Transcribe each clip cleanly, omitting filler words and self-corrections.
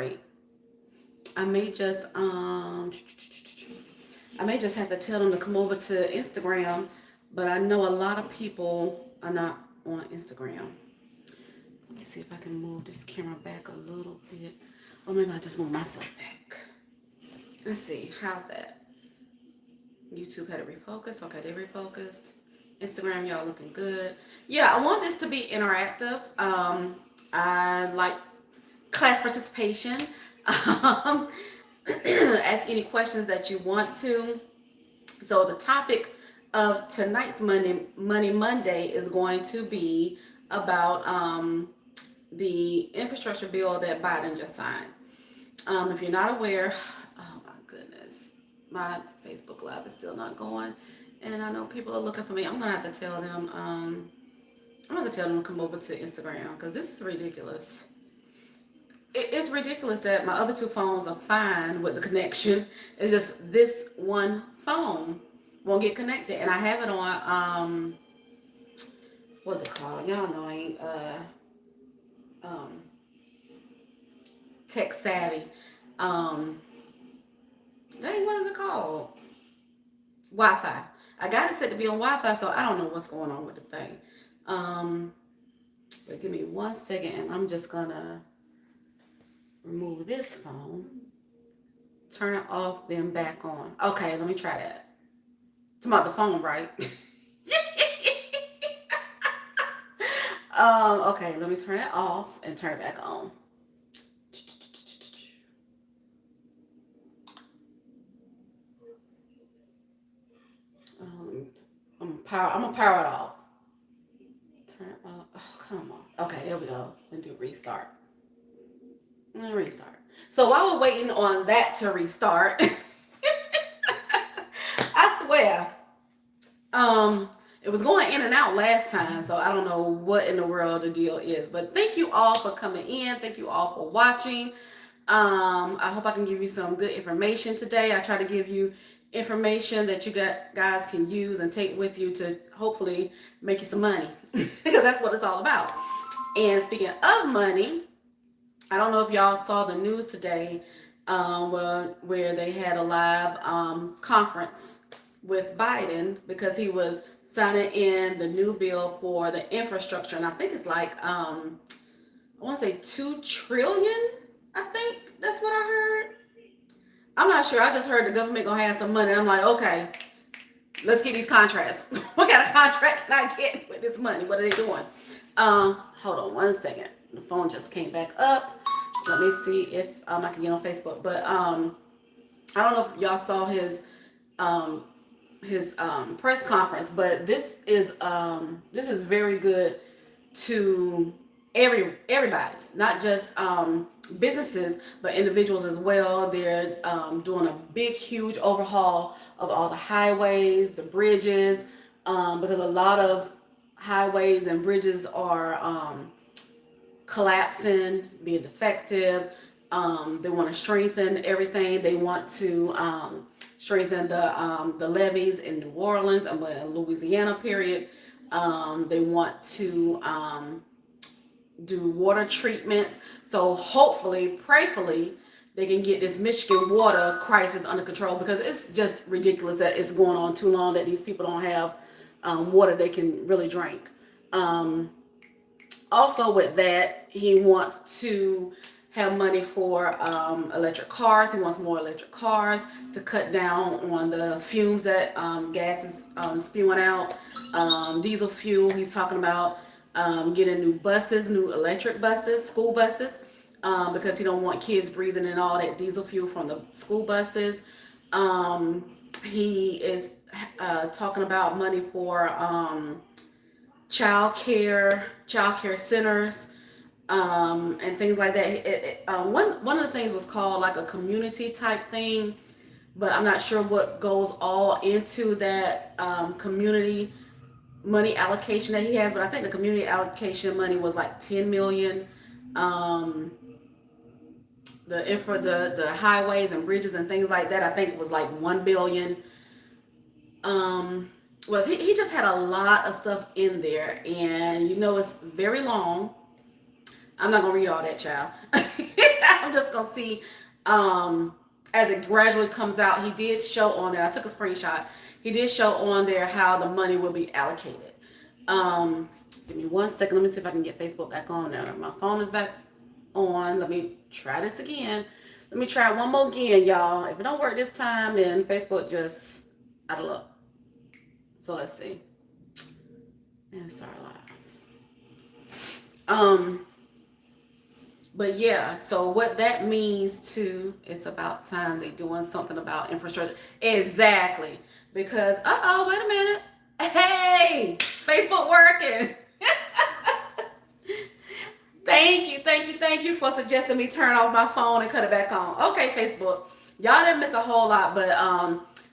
elaborate. I may just have to tell them to come over to Instagram, but I know a lot of people are not on Instagram. Let me see if I can move this camera back a little bit. Or maybe I'll just move myself back. Let's see, how's that? YouTube had it refocused. Okay, they refocused. Instagram, y'all looking good. Yeah, I want this to be interactive. I like class participation. Ask any questions that you want to. So the topic of tonight's Money Monday is going to be about the infrastructure bill that Biden just signed. If you're not aware, oh my goodness, my Facebook Live is still not going, and I know people are looking for me. I'm gonna have to tell them. I'm gonna tell them to come over to Instagram because this is ridiculous. It's ridiculous that my other two phones are fine with the connection. It's just this one phone won't get connected, and I have it on what's it called? Y'all know I ain't tech savvy. Dang, what is it called? Wi-Fi. I got it set to be on Wi-Fi, so I don't know what's going on with the thing. But give me 1 second, and I'm just gonna remove this phone, turn it off, then back on. Okay, let me try that. It's about the phone, right? Okay, let me turn it off and turn it back on. I'm gonna power it off. Turn it off. Oh, come on. Okay, there we go. And do restart. And restart. So while we're waiting on that to restart, I swear, it was going in and out last time, so I don't know what in the world the deal is. But thank you all for coming in. Thank you all for watching. I hope I can give you some good information today. I try to give you information that you guys can use and take with you to hopefully make you some money because that's what it's all about. And speaking of money, I don't know if y'all saw the news today where they had a live conference with Biden because he was signing in the new bill for the infrastructure, and I think it's like I want to say 2 trillion. I think that's what I heard. I'm not sure. I just heard the government gonna have some money. I'm like, okay, let's get these contracts. What kind of contract can I get with this money? What are they doing? Hold on 1 second. The phone just came back up. Let me see if I can get on Facebook. But I don't know if y'all saw his press conference, but this is very good to everybody, not just businesses, but individuals as well. They're doing a big, huge overhaul of all the highways, the bridges, because a lot of highways and bridges are collapsing, being defective. They want to strengthen everything. They want to strengthen the levees in New Orleans and Louisiana, period. They want to do water treatments. So hopefully, prayerfully, they can get this Michigan water crisis under control because it's just ridiculous that it's going on too long that these people don't have water they can really drink. Also with that, he wants to have money for electric cars. He wants more electric cars to cut down on the fumes that gas is spewing out. Diesel fuel, he's talking about getting new buses, new electric buses, school buses, because he don't want kids breathing in all that diesel fuel from the school buses. He is talking about money for child care centers, and things like that. One of the things was called like a community type thing, but I'm not sure what goes all into that community money allocation that he has, but I think the community allocation money was like 10 million. The highways and bridges and things like that, I think it was like 1 billion. He just had a lot of stuff in there, and it's very long. I'm not gonna read all that, child. I'm just gonna see as it gradually comes out. He did show on there. I took a screenshot. He did show on there how the money will be allocated. Give me 1 second. Let me see if I can get Facebook back on now. My phone is back on. Let me try this again. Let me try it one more again, y'all. If it don't work this time, then Facebook just out of luck. So let's see. And start live. But yeah, so what that means too, it's about time they doing something about infrastructure. Exactly. Because, wait a minute. Hey, Facebook working. Thank you for suggesting me turn off my phone and cut it back on. Okay, Facebook. Y'all didn't miss a whole lot, but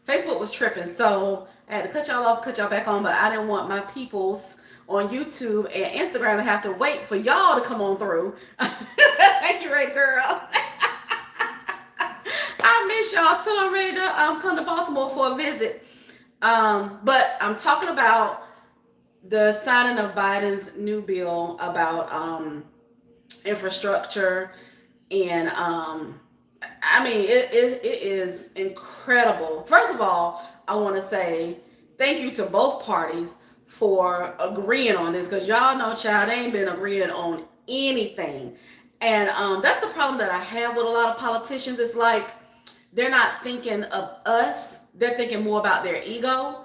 Facebook was tripping. So I had to cut y'all off, cut y'all back on, but I didn't want my peoples on YouTube and Instagram to have to wait for y'all to come on through. Thank you, Ray Girl. I miss y'all too. I'm ready to come to Baltimore for a visit. But I'm talking about the signing of Biden's new bill about infrastructure, and I mean it is incredible. First of all, I want to say thank you to both parties for agreeing on this, because y'all know, child, they ain't been agreeing on anything. And that's the problem that I have with a lot of politicians. It's like they're not thinking of us, they're thinking more about their ego.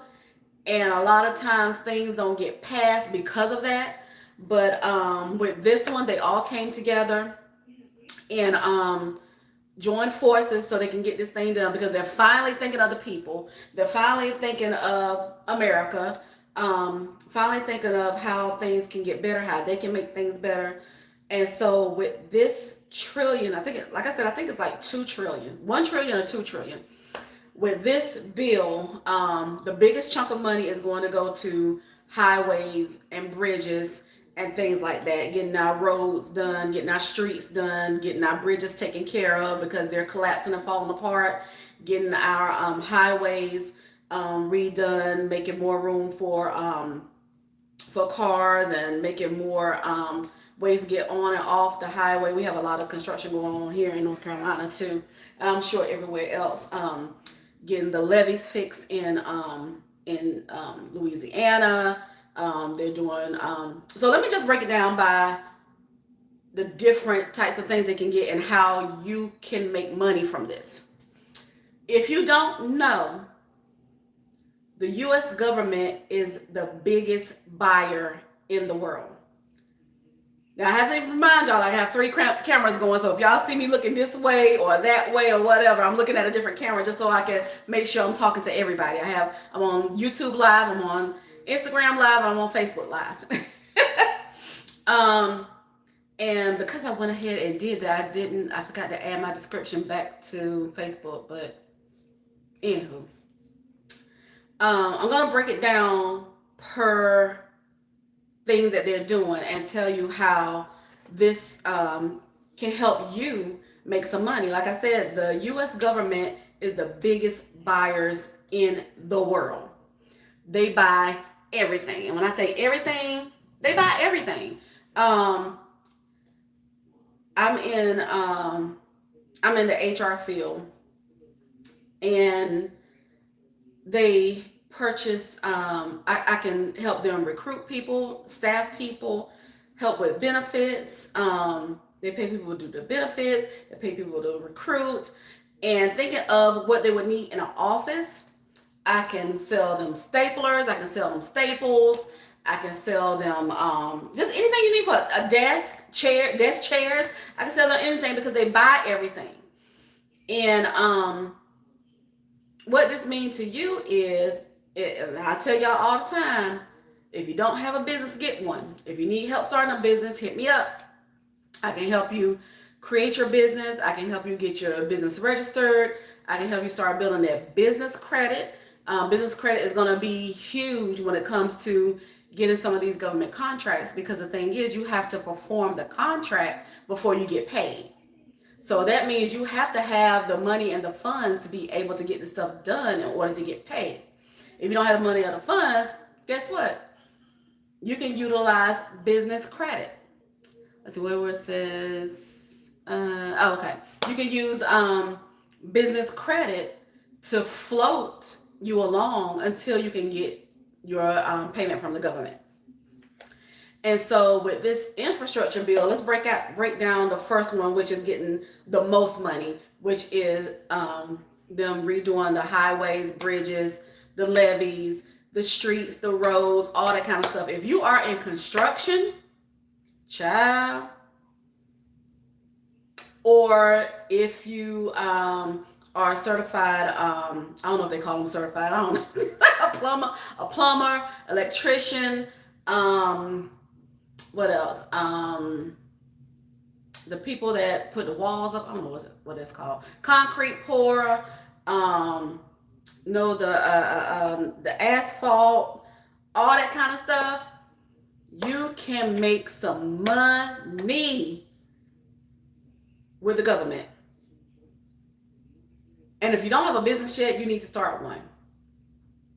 And a lot of times things don't get passed because of that. But with this one, they all came together and joined forces so they can get this thing done, because they're finally thinking of the people. They're finally thinking of America. Finally thinking of how things can get better, how they can make things better. And so with this trillion, I think it's like 2 trillion, 1 trillion or 2 trillion. With this bill, the biggest chunk of money is going to go to highways and bridges and things like that, getting our roads done, getting our streets done, getting our bridges taken care of because they're collapsing and falling apart, getting our highways redone, making more room for cars, and making more ways to get on and off the highway. We have a lot of construction going on here in North Carolina too, and I'm sure everywhere else. Getting the levees fixed in Louisiana. They're doing so let me just break it down by the different types of things they can get and how you can make money from this. If you don't know, the US government is the biggest buyer in the world. Now, I have to remind y'all, I have 3 cameras going, so if y'all see me looking this way or that way or whatever, I'm looking at a different camera just so I can make sure I'm talking to everybody. I'm on YouTube Live, I'm on Instagram Live, I'm on Facebook Live. And because I went ahead and did that, I forgot to add my description back to Facebook, but anywho. I'm going to break it down per thing that they're doing and tell you how this can help you make some money. Like I said, the US government is the biggest buyers in the world. They buy everything. And when I say everything, they buy everything. I'm in the HR field, and they purchase, I can help them recruit people, staff people, help with benefits. They pay people to do the benefits, they pay people to recruit. And thinking of what they would need in an office, I can sell them staplers, I can sell them staples, I can sell them just anything you need for a desk chairs. I can sell them anything because they buy everything. And what this means to you is, I tell y'all all the time, if you don't have a business, get one. If you need help starting a business, hit me up. I can help you create your business. I can help you get your business registered. I can help you start building that business credit. Business credit is going to be huge when it comes to getting some of these government contracts, because the thing is, you have to perform the contract before you get paid. So that means you have to have the money and the funds to be able to get the stuff done in order to get paid. If you don't have the money or the funds, guess what? You can utilize business credit. let's see where it says, okay. You can use business credit to float you along until you can get your payment from the government. And so with this infrastructure bill, let's break down the first one, which is getting the most money, which is them redoing the highways, bridges, the levees, the streets, the roads, all that kind of stuff. If you are in construction, child, or if you are certified, I don't know if they call them certified, I don't know, a plumber, electrician, what else? The people that put the walls up, I don't know what it's called. Concrete pourer, the asphalt, all that kind of stuff. You can make some money with the government. And if you don't have a business yet, you need to start one.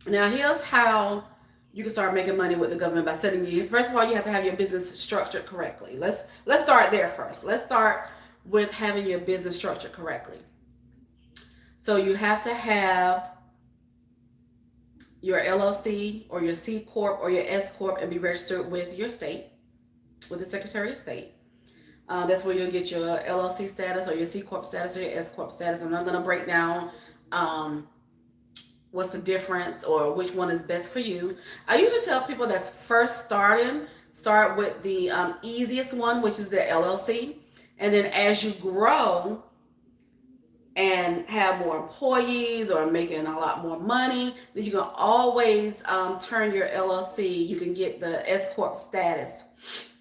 Now, here's how you can start making money with the government by setting first of all, you have to have your business structured correctly. Let's start there first. Let's start with having your business structured correctly. So you have to have your LLC or your C Corp or your S Corp and be registered with your state, with the Secretary of State. That's where you'll get your LLC status or your C Corp status or your S Corp status. I'm not going to break down what's the difference or which one is best for you. I usually tell people that's first starting, start with the easiest one, which is the LLC. And then as you grow and have more employees or making a lot more money, then you can always turn your LLC. You can get the S Corp status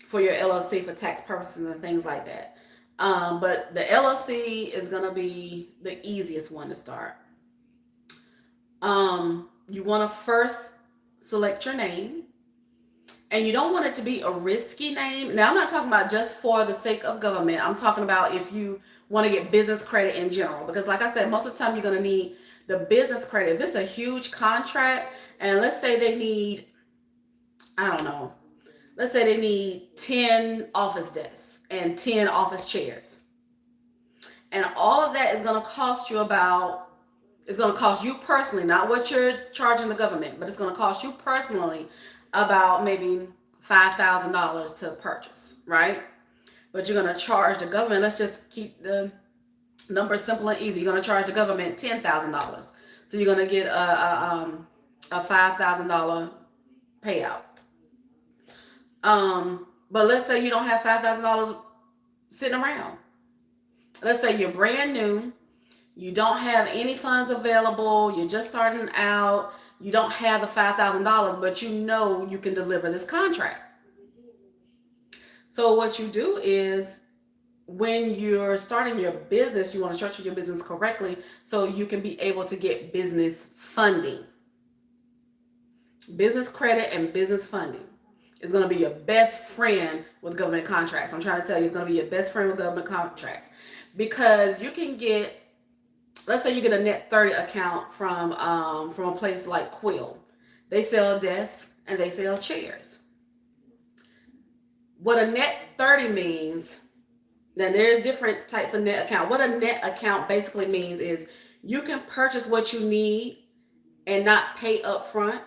for your LLC for tax purposes and things like that. But the LLC is going to be the easiest one to start. You want to first select your name, and you don't want it to be a risky name. Now, I'm not talking about just for the sake of government. I'm talking about if you want to get business credit in general, because like I said, most of the time you're going to need the business credit. If it's a huge contract, and let's say they need, I don't know, let's say they need 10 office desks and 10 office chairs. And all of that is going to cost you it's going to cost you personally, not what you're charging the government, but it's going to cost you personally about maybe $5,000 to purchase, right? But you're going to charge the government, let's just keep the number simple and easy. You're going to charge the government $10,000. So you're going to get a $5,000 payout. But let's say you don't have $5,000 sitting around. Let's say you're brand new. You don't have any funds available. You're just starting out. You don't have the $5,000, but you know you can deliver this contract. So what you do is when you're starting your business, you want to structure your business correctly so you can be able to get business funding. Business credit and business funding is going to be your best friend with government contracts. I'm trying to tell you, it's going to be your best friend with government contracts, because you can get, let's say you get a net 30 account from a place like Quill. They sell desks and they sell chairs. What a net 30 means, then there's different types of net account. What a net account basically means is you can purchase what you need and not pay up front.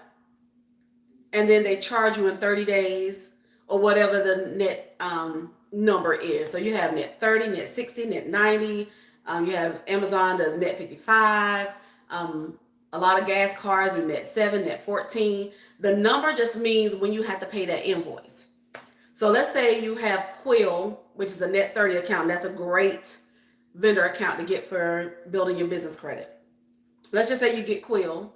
And then they charge you in 30 days or whatever the net number is. So you have net 30, net 60, net 90. You have Amazon does net 55. A lot of gas cards do net 7, net 14. The number just means when you have to pay that invoice. So let's say you have Quill, which is a net 30 account. That's a great vendor account to get for building your business credit. Let's just say you get Quill.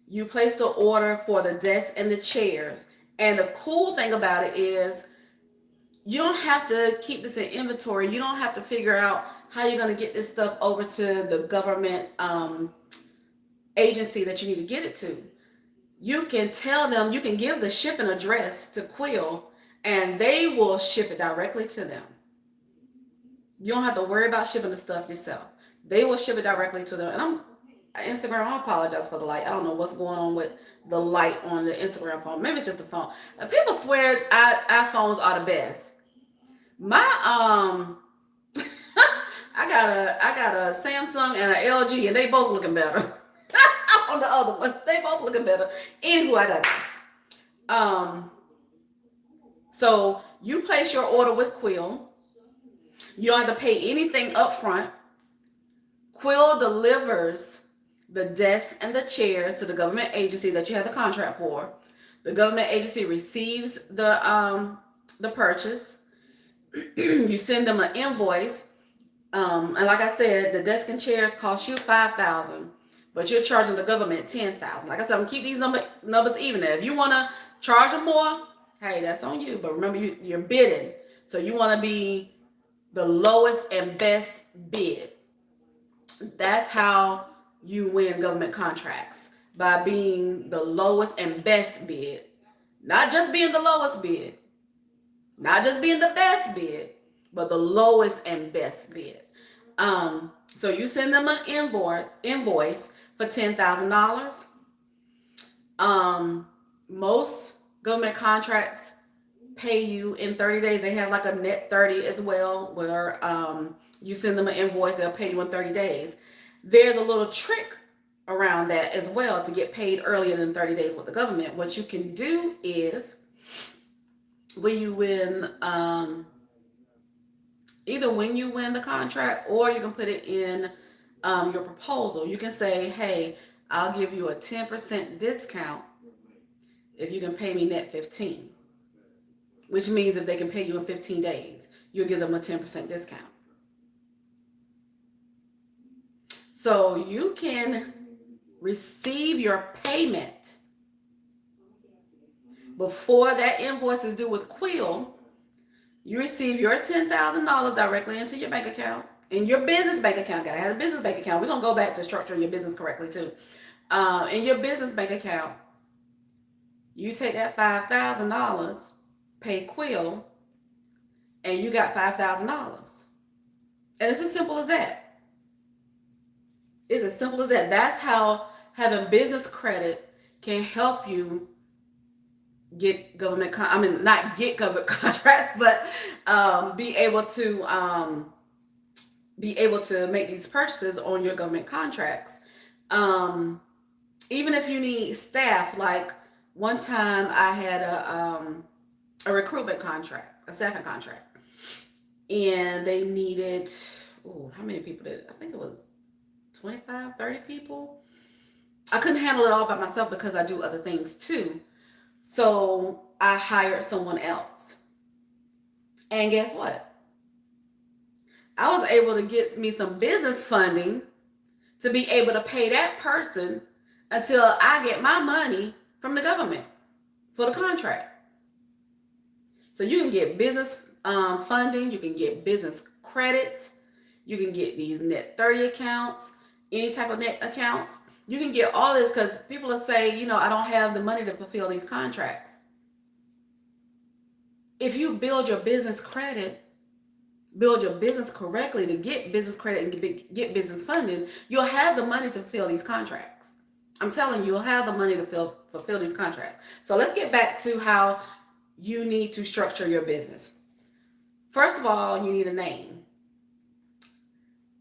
You place the order for the desks and the chairs. And the cool thing about it is you don't have to keep this in inventory. You don't have to figure out how you're going to get this stuff over to the government agency that you need to get it to. You can tell them, you can give the shipping address to Quill, and they will ship it directly to them. You don't have to worry about shipping the stuff yourself. They will ship it directly to them. And Instagram, I apologize for the light. I don't know what's going on with the light on the Instagram phone. Maybe it's just the phone. People swear iPhones are the best. My I got a Samsung and an LG, and they both looking better. On the other ones, they both looking better. Anywho, I digress. Um, so you place your order with Quill. You don't have to pay anything up front. Quill delivers the desks and the chairs to the government agency that you have the contract for. The government agency receives the purchase. You send them an invoice. And like I said, the desk and chairs cost you $5,000, but you're charging the government $10,000. Like I said, I'm gonna keep these numbers even. If you want to charge them more, hey, that's on you. But remember, you're bidding, so you want to be the lowest and best bid. That's how you win government contracts, by being the lowest and best bid. Not just being the lowest bid, not just being the best bid, but the lowest and best bid. So you send them an invoice for $10,000. Most government contracts pay you in 30 days. They have like a net 30 as well, where you send them an invoice, they'll pay you in 30 days. There's a little trick around that as well to get paid earlier than 30 days with the government. What you can do is, when you win, either when you win the contract, or you can put it in your proposal. You can say, hey, I'll give you a 10% discount if you can pay me net 15, which means if they can pay you in 15 days, you'll give them a 10% discount. So you can receive your payment before that invoice is due with Quill. You receive your $10,000 directly into your bank account, in your business bank account. Gotta have a business bank account. We're gonna go back to structuring your business correctly too. In your business bank account, you take that $5,000, pay Quill, and you got $5,000. And it's as simple as that. It's as simple as that. That's how having business credit can help you get government, not get government contracts, but be able to make these purchases on your government contracts. Even if you need staff, like one time I had a recruitment contract, a staffing contract, and they needed, how many people did it? I think it was 25, 30 people. I couldn't handle it all by myself because I do other things too. So I hired someone else. And guess what? I was able to get me some business funding to be able to pay that person until I get my money from the government for the contract. So you can get business funding, you can get business credit, you can get these net 30 accounts, any type of net accounts. You can get all this, because people will say, I don't have the money to fulfill these contracts. If you build your business credit, build your business correctly to get business credit and get business funding, you'll have the money to fulfill these contracts. I'm telling you, you'll have the money to fulfill these contracts. So let's get back to how you need to structure your business. First of all, you need a name.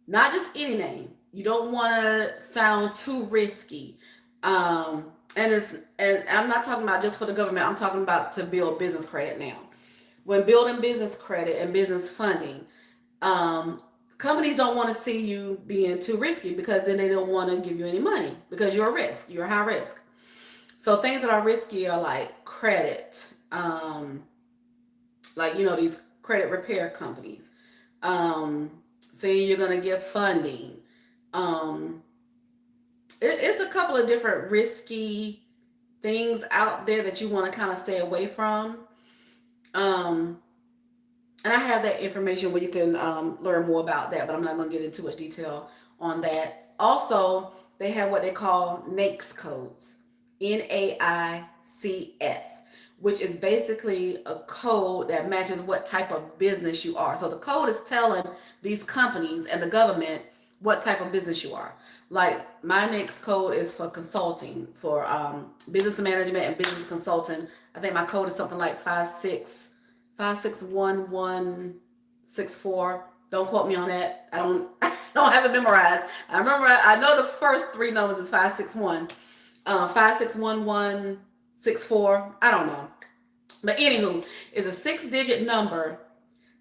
Not just any name. You don't want to sound too risky. And I'm not talking about just for the government. I'm talking about to build business credit now. When building business credit and business funding, companies don't want to see you being too risky, because then they don't want to give you any money, because you're a risk. You're a high risk. So things that are risky are like credit, these credit repair companies, saying you're going to give funding. It's a couple of different risky things out there that you want to kind of stay away from. And I have that information where you can learn more about that, but I'm not going to get into too much detail on that. Also, they have what they call NAICS codes, NAICS, which is basically a code that matches what type of business you are. So the code is telling these companies and the government what type of business you are. Like my NAICS code is for consulting, for business management and business consulting. I think my code is something like 5611. 56164. Don't quote me on that. I don't I don't have it memorized. I know the first three numbers is 561. 561164. I don't know. But anywho, it's a 6-digit number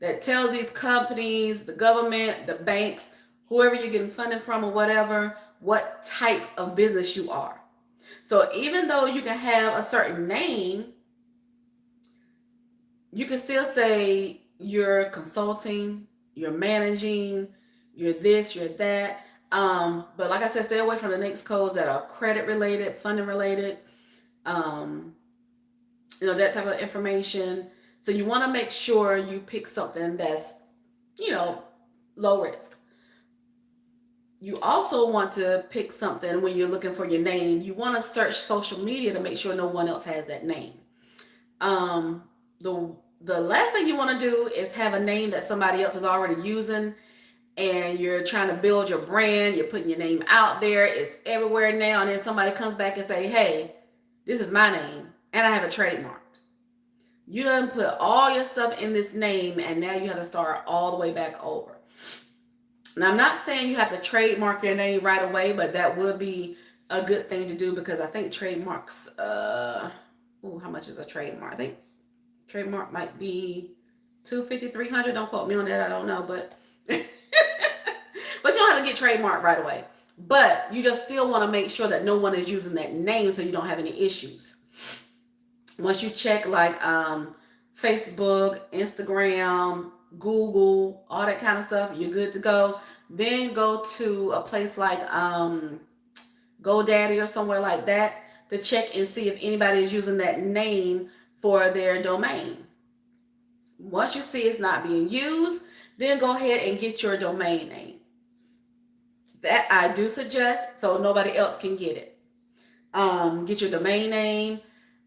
that tells these companies, the government, the banks, whoever you're getting funding from or whatever, what type of business you are. So even though you can have a certain name, you can still say you're consulting, you're managing, you're this, you're that. But like I said, stay away from the NAICS codes that are credit related, funding related, that type of information. So you want to make sure you pick something that's, low risk. You also want to pick something when you're looking for your name. You want to search social media to make sure no one else has that name. The last thing you want to do is have a name that somebody else is already using, and you're trying to build your brand. You're putting your name out there. It's everywhere now, and then somebody comes back and say, hey, this is my name, and I have a trademark. You done put all your stuff in this name, and now you have to start all the way back over. Now, I'm not saying you have to trademark your name right away, but that would be a good thing to do, because I think trademarks, how much is a trademark? I think trademark might be $250, $300. Don't quote me on that. I don't know, but but you don't have to get trademarked right away. But you just still want to make sure that no one is using that name, so you don't have any issues. Once you check like Facebook, Instagram, Google, all that kind of stuff, you're good to go. Then go to a place like GoDaddy or somewhere like that to check and see if anybody is using that name for their domain. Once you see it's not being used, then go ahead and get your domain name. That I do suggest, so nobody else can get it. Get your domain name.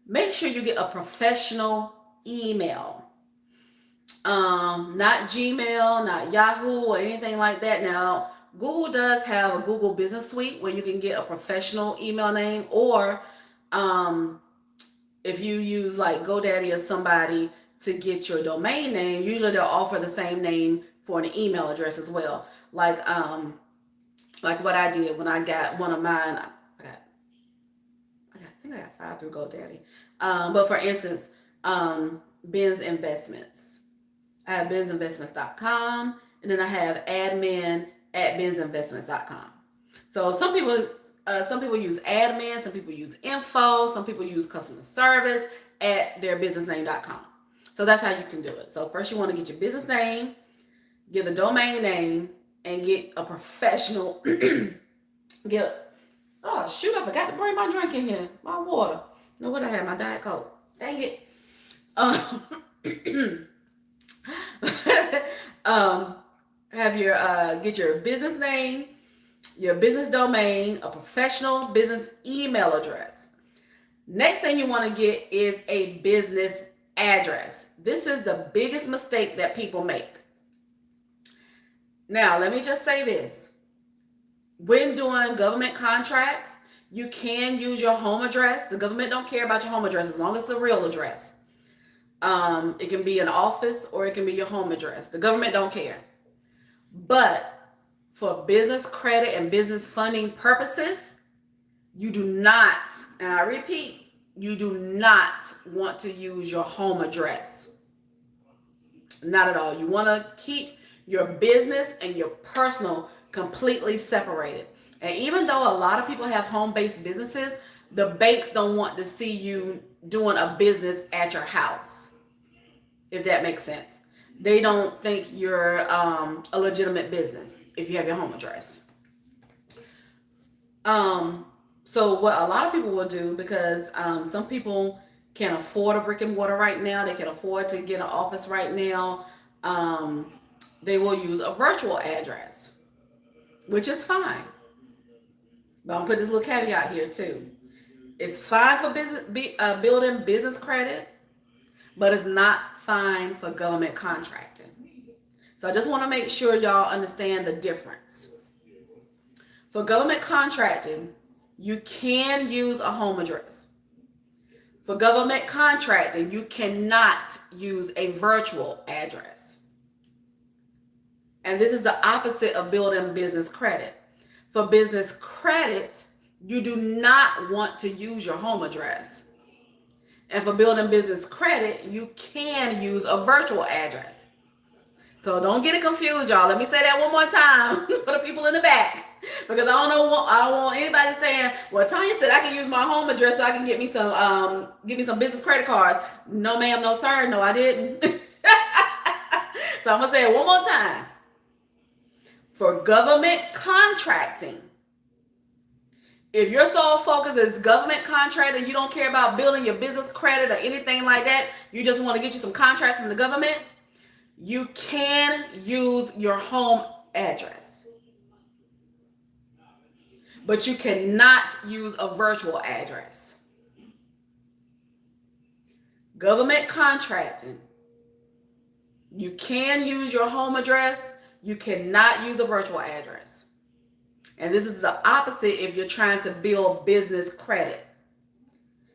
Make sure you get a professional email. Not Gmail, not Yahoo or anything like that. Now, Google does have a Google Business Suite where you can get a professional email name, or if you use like GoDaddy or somebody to get your domain name, usually they'll offer the same name for an email address as well. Like what I did when I got one of mine. I think I got 5 through GoDaddy. But for instance, Ben's Investments. I have bensinvestments.com, and then I have admin at bensinvestments.com. So some people use admin, some people use info, some people use customer service at their businessname.com. So that's how you can do it. So first you want to get your business name, get the domain name, and get a professional, oh shoot, I forgot to bring my drink in here, my water. You know what, I had my Diet Coke. Dang it. Get your business name, your business domain, a professional business email address. Next thing you want to get is a business address. This is the biggest mistake that people make. Now, let me just say this. When doing government contracts, you can use your home address. The government don't care about your home address as long as it's a real address. It can be an office or it can be your home address. The government don't care. But for business credit and business funding purposes, you do not, and I repeat, you do not want to use your home address. Not at all. You want to keep your business and your personal completely separated. And even though a lot of people have home-based businesses, the banks don't want to see you doing a business at your house, if that makes sense. They don't think you're a legitimate business if you have your home address. So what a lot of people will do, because some people can't afford a brick and mortar right now, they can afford to get an office right now, they will use a virtual address, which is fine. But I'm put this little caveat here too. It's fine for building business credit, but it's not fine for government contracting. So I just want to make sure y'all understand the difference. For government contracting, you can use a home address. For government contracting, you cannot use a virtual address. And this is the opposite of building business credit. For business credit, you do not want to use your home address. And for building business credit, you can use a virtual address. So don't get it confused, y'all. Let me say that one more time for the people in the back. Because I don't want anybody saying, well, Tanya said I can use my home address so I can get me some business credit cards. No, ma'am, no, sir. No, I didn't. So I'm going to say it one more time. For government contracting, if your sole focus is government contract and you don't care about building your business credit or anything like that, you just want to get you some contracts from the government, you can use your home address. But you cannot use a virtual address. Government contracting, you can use your home address. You cannot use a virtual address. And this is the opposite if you're trying to build business credit.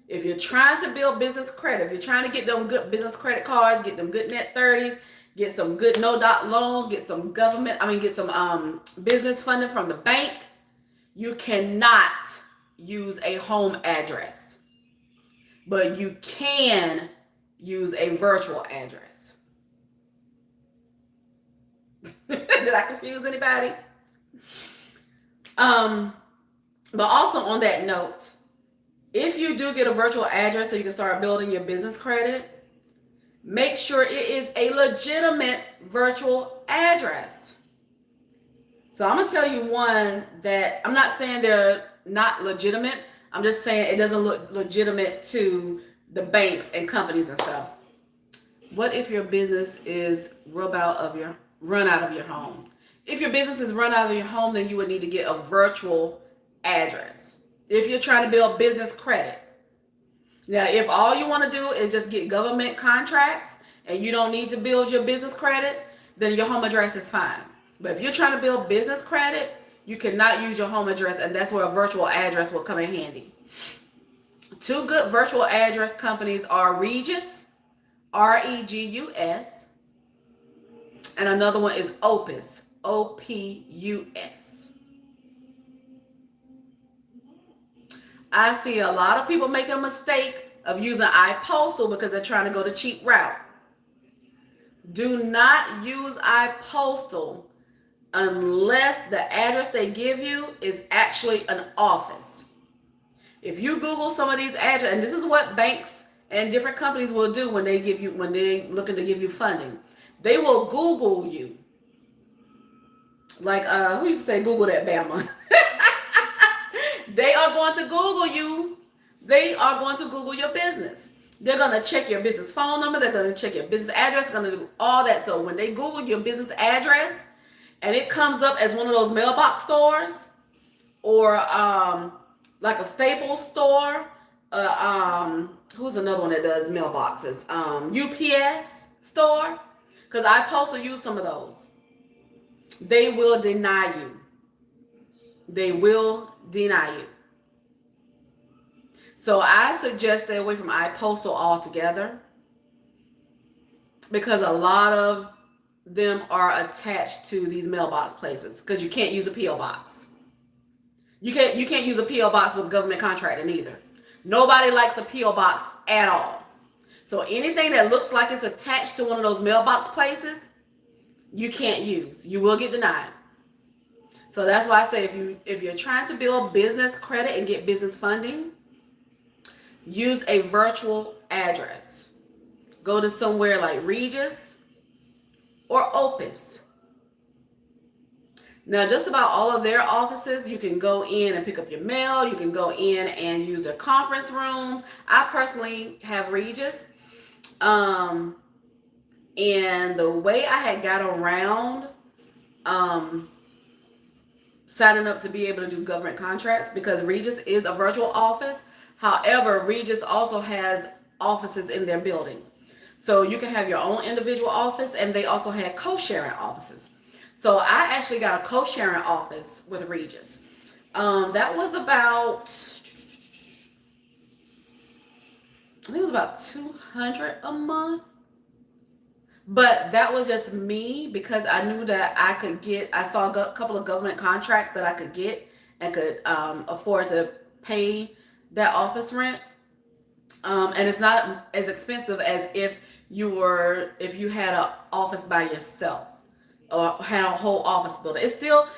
If you're trying to build business credit, if you're trying to get them good business credit cards, get them good net 30s, get some good no-dot loans, get some business funding from the bank, you cannot use a home address. But you can use a virtual address. Did I confuse anybody? But also on that note, if you do get a virtual address so you can start building your business credit, make sure it is a legitimate virtual address. So I'm going to tell you one that I'm not saying they're not legitimate. I'm just saying it doesn't look legitimate to the banks and companies and stuff. What if your business is run out of your home? If your business is run out of your home, then you would need to get a virtual address. If you're trying to build business credit. Now, if all you want to do is just get government contracts and you don't need to build your business credit, then your home address is fine. But if you're trying to build business credit, you cannot use your home address, and that's where a virtual address will come in handy. Two good virtual address companies are Regus, Regus, and another one is Opus, Opus. I see a lot of people making a mistake of using iPostal because they're trying to go the cheap route. Do not use iPostal unless the address they give you is actually an office. If you Google some of these addresses, and this is what banks and different companies will do when they're looking to give you funding, they will Google you. Like who used to say Google that Bama? They are going to Google you. They are going to Google your business. They're going to check your business phone number. They're going to check your business address. They're going to do all that. So when they Google your business address and it comes up as one of those mailbox stores or like a Staples store, who's another one that does mailboxes? UPS store, because I posted use some of those. They will deny you. They will deny you. So I suggest stay away from iPostal altogether because a lot of them are attached to these mailbox places because you can't use a P.O. box. You can't use a P.O. box with government contracting either. Nobody likes a P.O. box at all. So anything that looks like it's attached to one of those mailbox places, you can't use. You will get denied. So that's why I say if you're trying to build business credit and get business funding, use a virtual address. Go to somewhere like Regus or Opus. Now, just about all of their offices, you can go in and pick up your mail. You can go in and use their conference rooms. I personally have Regus. And the way I had got around signing up to be able to do government contracts, because Regus is a virtual office. However, Regus also has offices in their building. So you can have your own individual office, and they also had co-sharing offices. So I actually got a co-sharing office with Regus. That was about, I think it was about $200 a month. But that was just me because I knew that I saw a couple of government contracts that I could get and could afford to pay that office rent. And it's not as expensive as if you had an office by yourself or had a whole office building. It's still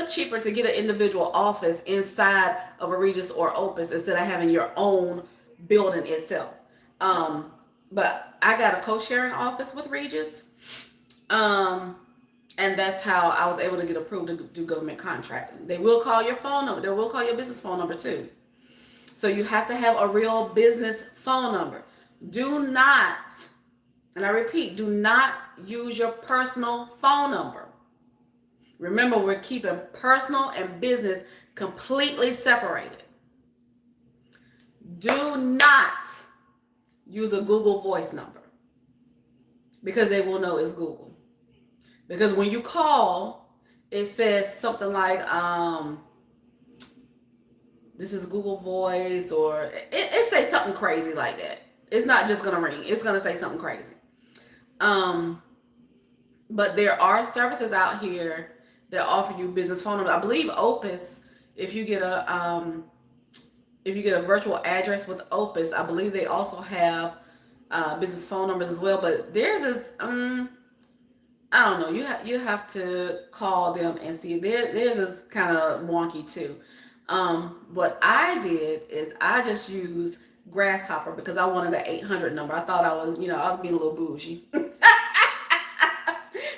cheaper to get an individual office inside of a Regis or Opus instead of having your own building itself. Um, but I got a co-sharing office with Regis, um, and that's how I was able to get approved to do government contracting. They will call your phone number. They will call your business phone number too. So you have to have a real business phone number. Do not, and I repeat, do not use your personal phone number. Remember, we're keeping personal and business completely separated. Do not use a Google Voice number because they will know it's Google. Because when you call, it says something like, this is Google Voice, or it say something crazy like that. It's not just gonna ring. It's gonna say something crazy. But there are services out here that offer you business phone numbers. I believe Opus, if you get a virtual address with Opus, I believe they also have business phone numbers as well. But theirs is I don't know. You have to call them and see. Theirs is kind of wonky too. What I did is I just used Grasshopper because I wanted an 800 number. I thought I was being a little bougie.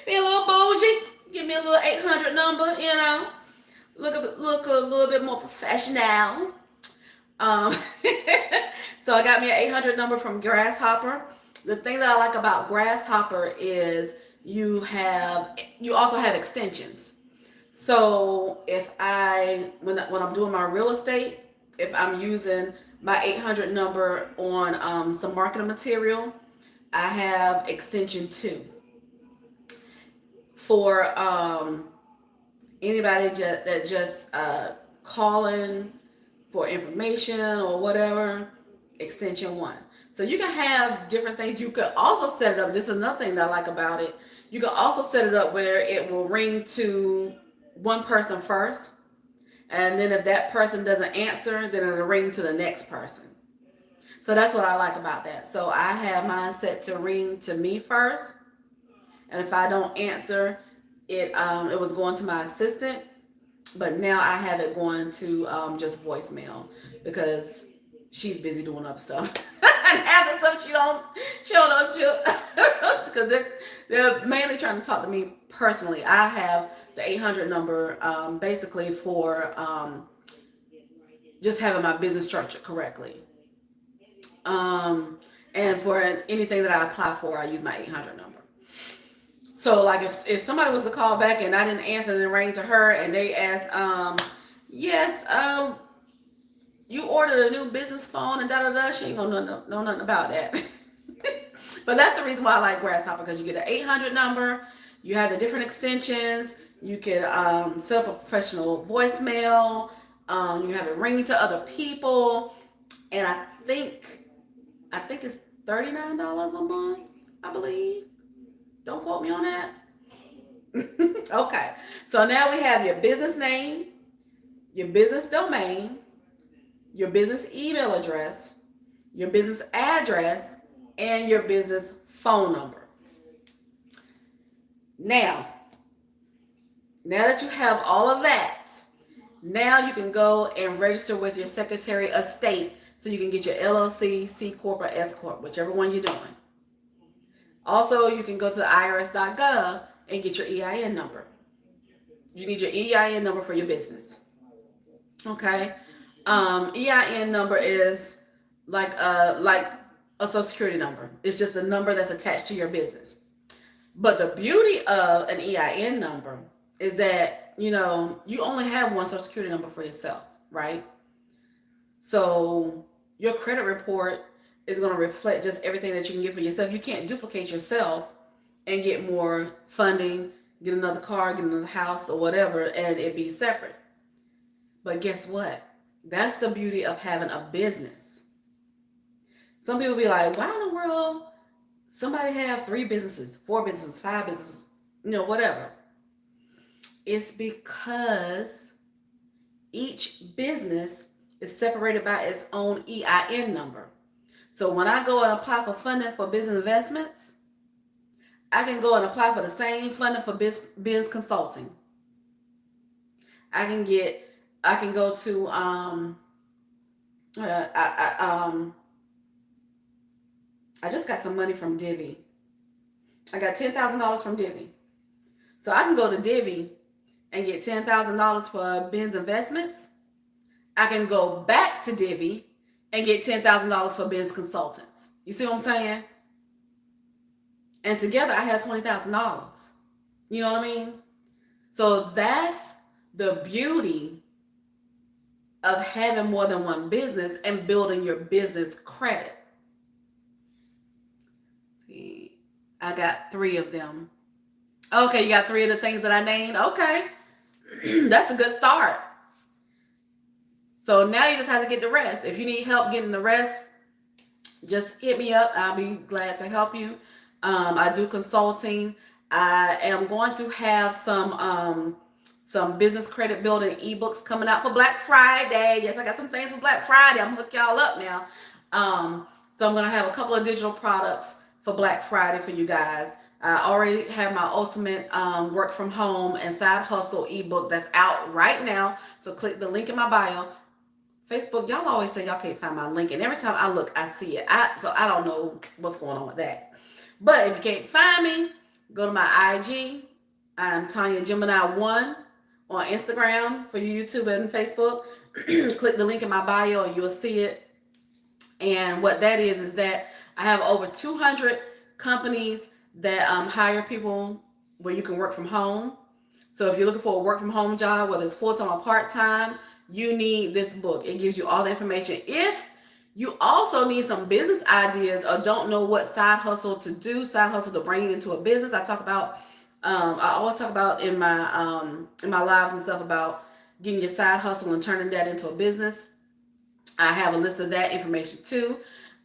Being a little bougie. Give me a little 800 number, Look a little bit more professional. Um, so I got me an 800 number from Grasshopper. The thing that I like about Grasshopper is you also have extensions. So when I'm doing my real estate, if I'm using my 800 number on some marketing material, I have extension 2. For anybody that just calling for information or whatever, extension 1. So you can have different things. You could also set it up. This is another thing that I like about it. You can also set it up where it will ring to one person first, and then if that person doesn't answer, then it'll ring to the next person. So that's what I like about that. So I have mine set to ring to me first, and if I don't answer, it was going to my assistant, but now I have it going to just voicemail because she's busy doing other stuff. And half the stuff she don't know because they're mainly trying to talk to me personally. I have the 800 number basically for just having my business structured correctly. And for anything that I apply for, I use my 800 number. So like if somebody was to call back and I didn't answer and it rang to her and they asked, yes, you ordered a new business phone and da-da-da, she ain't gonna know nothing about that. But that's the reason why I like Grasshopper, because you get an 800 number, you have the different extensions, you can set up a professional voicemail, you have it ring to other people, and I think it's $39 a month, I believe. Don't quote me on that. Okay, so now we have your business name, your business domain, your business email address, your business address, and your business phone number. Now that you have all of that, now you can go and register with your Secretary of State so you can get your LLC, C Corp, or S Corp, whichever one you're doing. Also, you can go to irs.gov and get your EIN number. You need your EIN number for your business. Okay? EIN number is like a social security number. It's just a number that's attached to your business. But the beauty of an EIN number is that, you only have one social security number for yourself, right? So your credit report is going to reflect just everything that you can get for yourself. You can't duplicate yourself and get more funding, get another car, get another house or whatever, and it be separate. But guess what? That's the beauty of having a business. Some people be like, why in the world somebody have 3 businesses, 4 businesses, 5 businesses, whatever. It's because each business is separated by its own EIN number. So when I go and apply for funding for business investments, I can go and apply for the same funding for business consulting. I can go to I just got some money from Divvy. I got $10,000 from Divvy. So I can go to Divvy and get $10,000 for business investments. I can go back to Divvy and get $10,000 for business consultants. You see what I'm saying? And together I had $20,000. You know what I mean? So that's the beauty of having more than one business and building your business credit. See, I got 3 of them. Okay, you got 3 of the things that I named? Okay. That's a good start. So now you just have to get the rest. If you need help getting the rest, just hit me up. I'll be glad to help you. I do consulting. I am going to have some business credit building ebooks coming out for Black Friday. Yes, I got some things for Black Friday. I'm gonna hook y'all up now. So I'm gonna have a couple of digital products for Black Friday for you guys. I already have my ultimate work from home and side hustle ebook that's out right now. So click the link in my bio. Facebook, y'all always say y'all can't find my link, and every time I look, I see it. So I don't know what's going on with that. But if you can't find me, go to my IG. I'm Tanya Gemini 1 on Instagram for YouTube and Facebook. Click the link in my bio and you'll see it. And what that is that I have over 200 companies that hire people where you can work from home. So if you're looking for a work from home job, whether it's full-time or part-time, you need this book. It gives you all the information. If you also need some business ideas or don't know what side hustle to do, side hustle to bring into a business, I always talk about in my lives and stuff about getting your side hustle and turning that into a business. I have a list of that information too.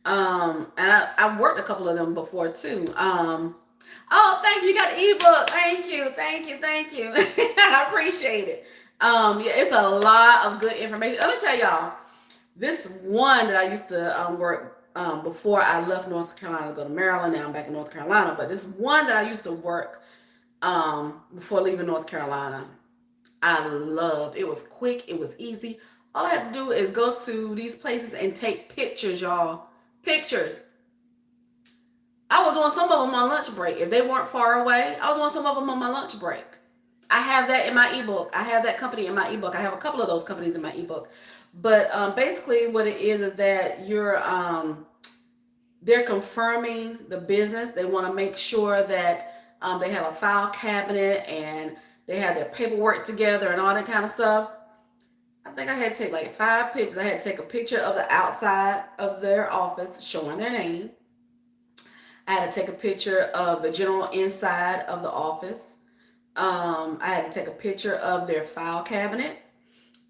And I've worked a couple of them before too. Oh, thank you. You got the ebook. Thank you. I appreciate it. Yeah, it's a lot of good information. Let me tell y'all, this one that I used to work before I left North Carolina to go to Maryland. Now I'm back in North Carolina. But this one that I used to work before leaving North Carolina, I loved. It was quick. It was easy. All I had to do is go to these places and take pictures, y'all. Pictures. I was doing some of them on lunch break. If they weren't far away, I was doing some of them on my lunch break. I have that in my ebook. I have that company in my ebook. I have a couple of those companies in my ebook. But basically what it is that they're confirming the business. They want to make sure that they have a file cabinet and they have their paperwork together and all that kind of stuff. I think I had to take like 5 pictures. I had to take a picture of the outside of their office showing their name. I had to take a picture of the general inside of the office. I had to take a picture of their file cabinet.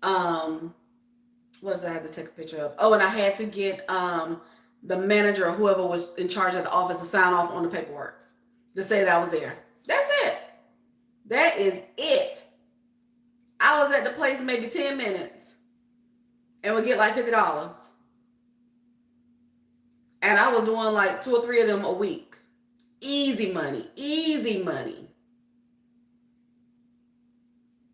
What else I had to take a picture of? Oh, and I had to get the manager or whoever was in charge of the office to sign off on the paperwork to say that I was there. That's it. That is it. I was at the place maybe 10 minutes and would get like $50. And I was doing like 2 or 3 of them a week. Easy money.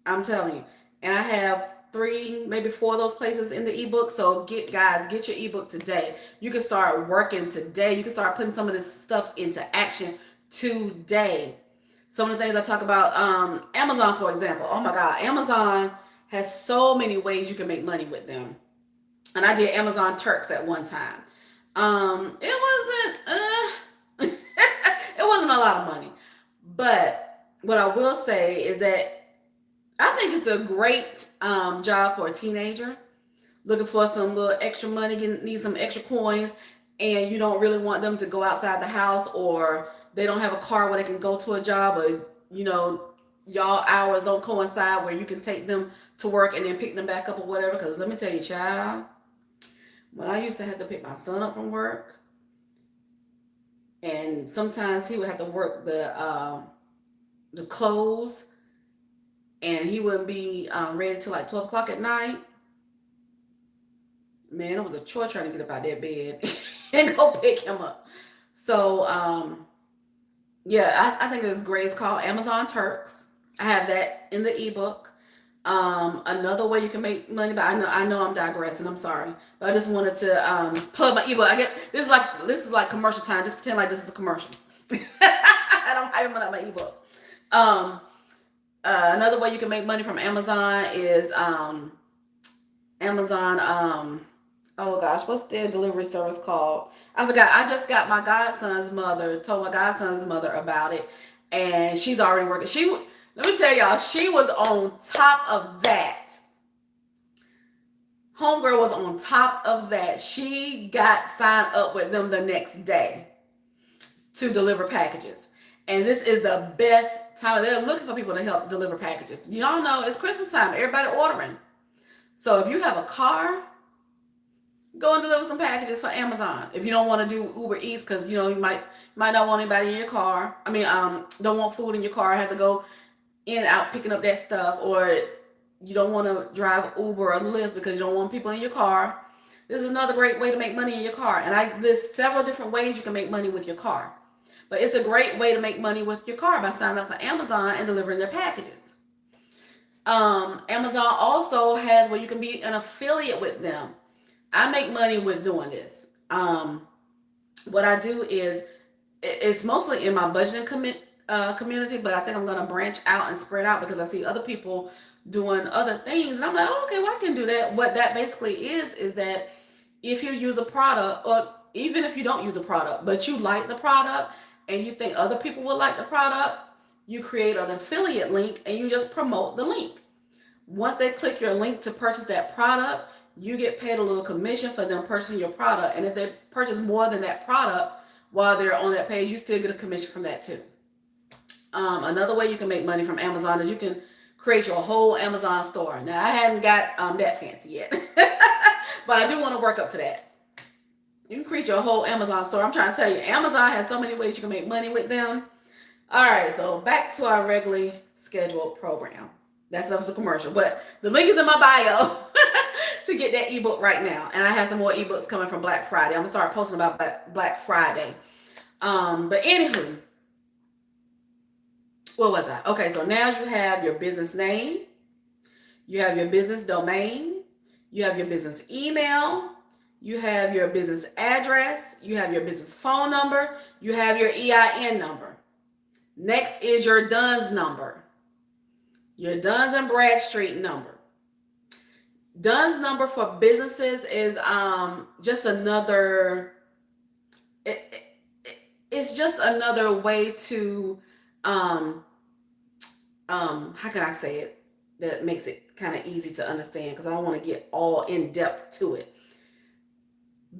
I'm telling you. And I have 3, maybe 4 of those places in the ebook. So get your ebook today. You can start working today. You can start putting some of this stuff into action today. Some of the things I talk about, Amazon, for example. Oh my God, Amazon has so many ways you can make money with them. And I did Amazon Turks at one time. It wasn't a lot of money. But what I will say is that I think it's a great job for a teenager looking for some little extra money, need some extra coins, and you don't really want them to go outside the house, or they don't have a car where they can go to a job, or y'all hours don't coincide where you can take them to work and then pick them back up or whatever. Because let me tell you, child, when I used to have to pick my son up from work, and sometimes he would have to work the close, and he wouldn't be ready till like 12 o'clock at night. Man, it was a chore trying to get up out that bed and go pick him up. So, yeah, I think it's great. It's called Amazon Turks. I have that in the ebook. Another way you can make money, but I know I'm digressing. I'm sorry, but I just wanted to plug my ebook. I get this is like commercial time. Just pretend like this is a commercial. I don't have my ebook. Another way you can make money from Amazon is Amazon. Oh gosh, what's their delivery service called? I forgot. I just got my godson's mother, told my godson's mother about it, and she's already working. Let me tell y'all, she was on top of that. Homegirl was on top of that. She got signed up with them the next day to deliver packages. And this is the best time. They're looking for people to help deliver packages. Y'all know it's Christmas time. Everybody ordering. So if you have a car, go and deliver some packages for Amazon. If you don't want to do Uber Eats, because you might not want anybody in your car. Don't want food in your car. Have to go in and out picking up that stuff, or you don't want to drive Uber or Lyft because you don't want people in your car. This is another great way to make money in your car. And I list several different ways you can make money with your car. But it's a great way to make money with your car by signing up for Amazon and delivering their packages. Amazon also has where you can be an affiliate with them. I make money with doing this. What I do is, it's mostly in my budgeting community, but I think I'm going to branch out and spread out because I see other people doing other things. And I'm like, oh, okay, well, I can do that. What that basically is that if you use a product, or even if you don't use a product, but you like the product and you think other people will like the product, you create an affiliate link and you just promote the link. Once they click your link to purchase that product, you get paid a little commission for them purchasing your product. And if they purchase more than that product while they're on that page, you still get a commission from that too. Another way you can make money from Amazon is you can create your whole Amazon store. Now, I hadn't got that fancy yet, but I do want to work up to that. You can create your whole Amazon store. I'm trying to tell you, Amazon has so many ways you can make money with them. All right, so back to our regularly scheduled program. That's up to commercial, but the link is in my bio to get that ebook right now. And I have some more ebooks coming from Black Friday. I'm gonna start posting about Black Friday. But anywho, what was I? Okay, so now you have your business name, you have your business domain, you have your business email, you have your business address, you have your business phone number, you have your EIN number. Next is your DUNS number, your Duns and Bradstreet number. DUNS number for businesses is just another. It's just another way to how can I say it that makes it kind of easy to understand, because I don't want to get all in depth to it.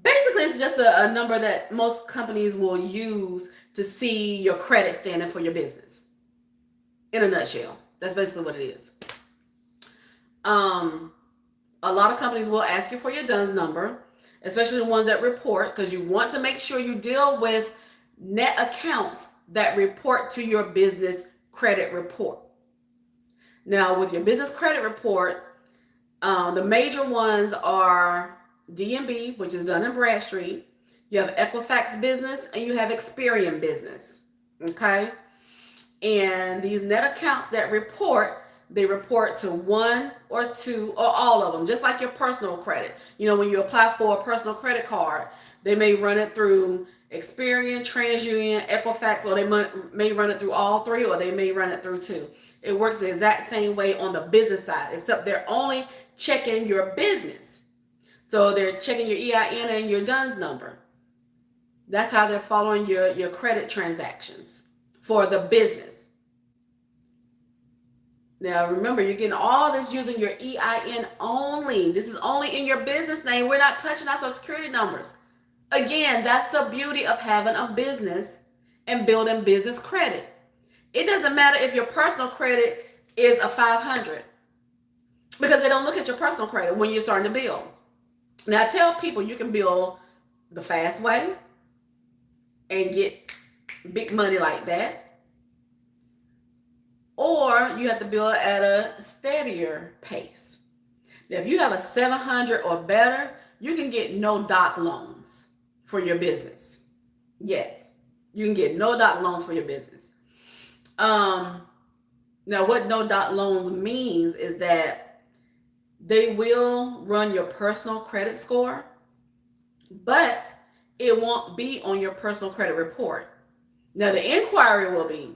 Basically, it's just a number that most companies will use to see your credit standing for your business. In a nutshell, that's basically what it is. A lot of companies will ask you for your DUNS number, especially the ones that report, because you want to make sure you deal with net accounts that report to your business credit report. Now, with your business credit report, the major ones are D&B, which is Dun & Bradstreet. You have Equifax Business, and you have Experian Business. Okay? And these net accounts that report, they report to one or two or all of them, just like your personal credit. When you apply for a personal credit card, they may run it through Experian, TransUnion, Equifax, or they may run it through all three, or they may run it through two. It works the exact same way on the business side, except they're only checking your business. So they're checking your EIN and your DUNS number. That's how they're following your credit transactions for the business. Now, remember, you're getting all this using your EIN only. This is only in your business name. We're not touching our Social Security numbers. Again, that's the beauty of having a business and building business credit. It doesn't matter if your personal credit is a 500, because they don't look at your personal credit when you're starting to build. Now, I tell people you can build the fast way and get big money like that. Or you have to build at a steadier pace. Now, if you have a 700 or better, you can get no doc loans for your business. Yes, you can get no doc loans for your business. Now, what no doc loans means is that they will run your personal credit score, but it won't be on your personal credit report. Now, the inquiry will be,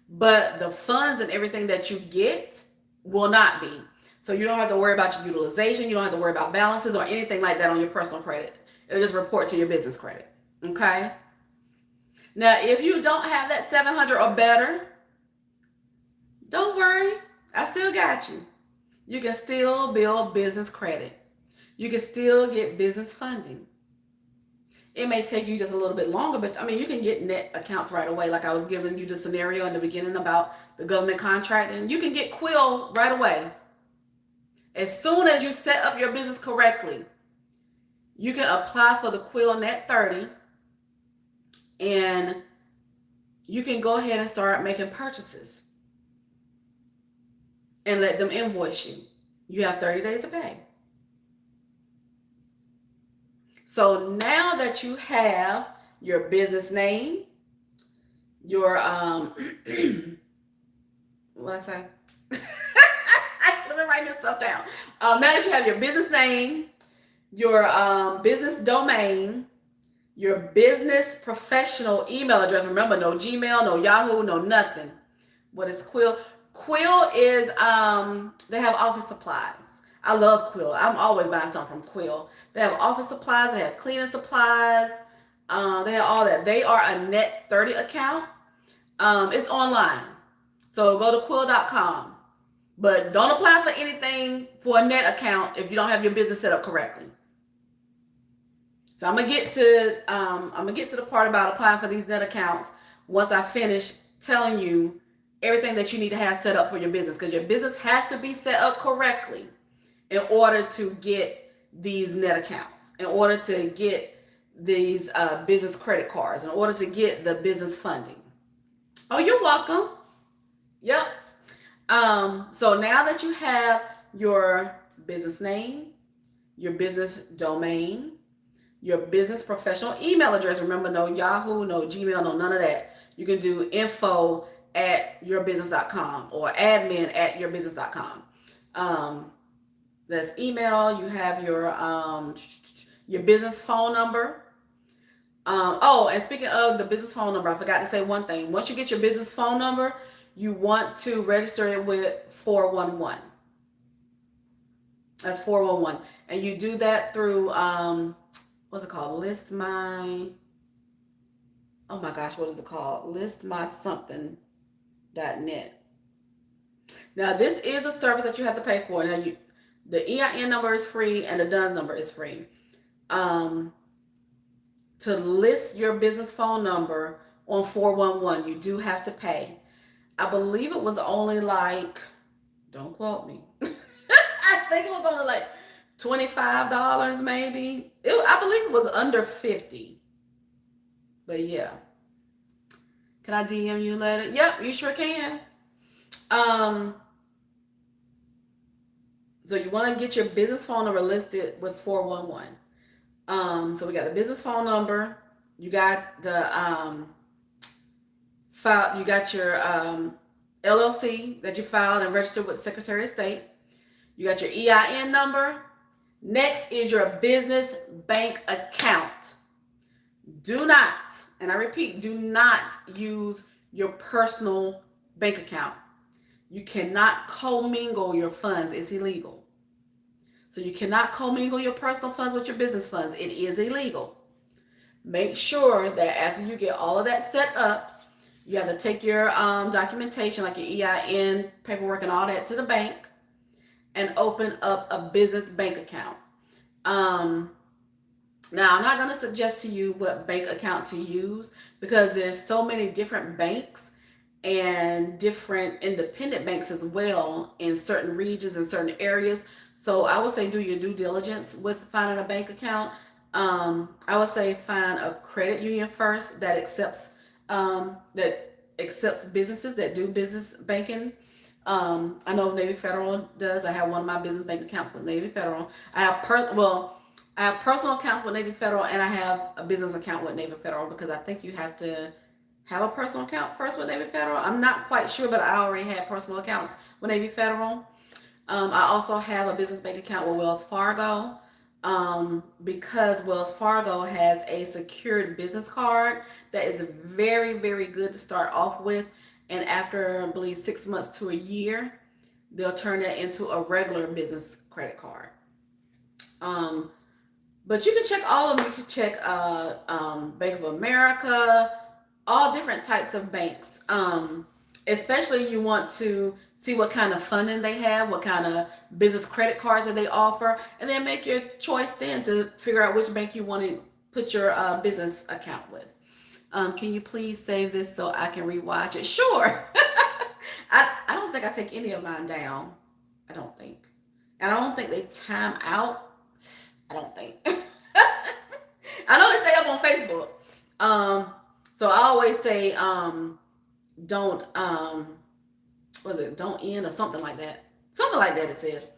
but the funds and everything that you get will not be. So you don't have to worry about your utilization. You don't have to worry about balances or anything like that on your personal credit. It'll just report to your business credit. Okay? Now, if you don't have that 700 or better, don't worry. I still got you. You can still build business credit. You can still get business funding. It may take you just a little bit longer, but I mean, you can get net accounts right away. Like I was giving you the scenario in the beginning about the government contract, and you can get Quill right away. As soon as you set up your business correctly, you can apply for the Quill Net 30, and you can go ahead and start making purchases and let them invoice you. You have 30 days to pay. So now that you have your business name, your what I say? I should have been writing this stuff down. Now that you have your business name, your business domain, your business professional email address. Remember, no Gmail, no Yahoo, no nothing. What is Quill? Quill is they have office supplies. I love Quill. I'm always buying something from Quill. They have office supplies. They have cleaning supplies. They have all that. They are a Net 30 account. It's online. So go to quill.com. But don't apply for anything for a Net account if you don't have your business set up correctly. So I'm gonna get to the part about applying for these Net accounts once I finish telling you everything that you need to have set up for your business, because your business has to be set up correctly in order to get these Net accounts, in order to get these business credit cards, in order to get the business funding. Oh, you're welcome. Yep. So now that you have your business name, your business domain, your business professional email address, remember, no Yahoo, no Gmail, no none of that. You can do info@yourbusiness.com or admin@yourbusiness.com. That's email. You have your business phone number. And speaking of the business phone number, I forgot to say one thing. Once you get your business phone number, you want to register it with 411. That's 411. And you do that through, what's it called? Oh my gosh, what is it called? Listmysomething.net. Now, this is a service that you have to pay for. Now, the EIN number is free and the DUNS number is free. To list your business phone number on 411, you do have to pay. I believe it was only like, don't quote me. I think it was only like $25 maybe. I believe it was under $50. But yeah. Can I DM you later? Yep, you sure can. So you want to get your business phone number listed with 411. So we got a business phone number. You got the file. You got your LLC that you filed and registered with the Secretary of State. You got your EIN number. Next is your business bank account. Do not, and I repeat, do not use your personal bank account. You cannot commingle your funds. It's illegal. So you cannot commingle your personal funds with your business funds. It is illegal. Make sure that after you get all of that set up, you have to take your documentation, like your EIN, paperwork, and all that to the bank and open up a business bank account. Now, I'm not going to suggest to you what bank account to use because there's so many different banks and different independent banks as well in certain regions and certain areas. So I would say do your due diligence with finding a bank account. I would say find a credit union first that accepts businesses that do business banking. I know Navy Federal does. I have one of my business bank accounts with Navy Federal. I have personal accounts with Navy Federal, and I have a business account with Navy Federal because I think you have to have a personal account first with Navy Federal. I'm not quite sure, but I already had personal accounts with Navy Federal. I also have a business bank account with Wells Fargo, because Wells Fargo has a secured business card that is very, very good to start off with. And after, I believe, 6 months to a year, they'll turn that into a regular business credit card. But you can check all of them. You can check Bank of America, all different types of banks. Especially you want to see what kind of funding they have, what kind of business credit cards that they offer, and then make your choice then to figure out which bank you want to put your business account with. Can you please save this so I can rewatch it? Sure. I don't think I take any of mine down. I don't think. And I don't think they time out. I don't think. I know they stay up on Facebook. So I always say, don't don't end or something like that. Something like that it says.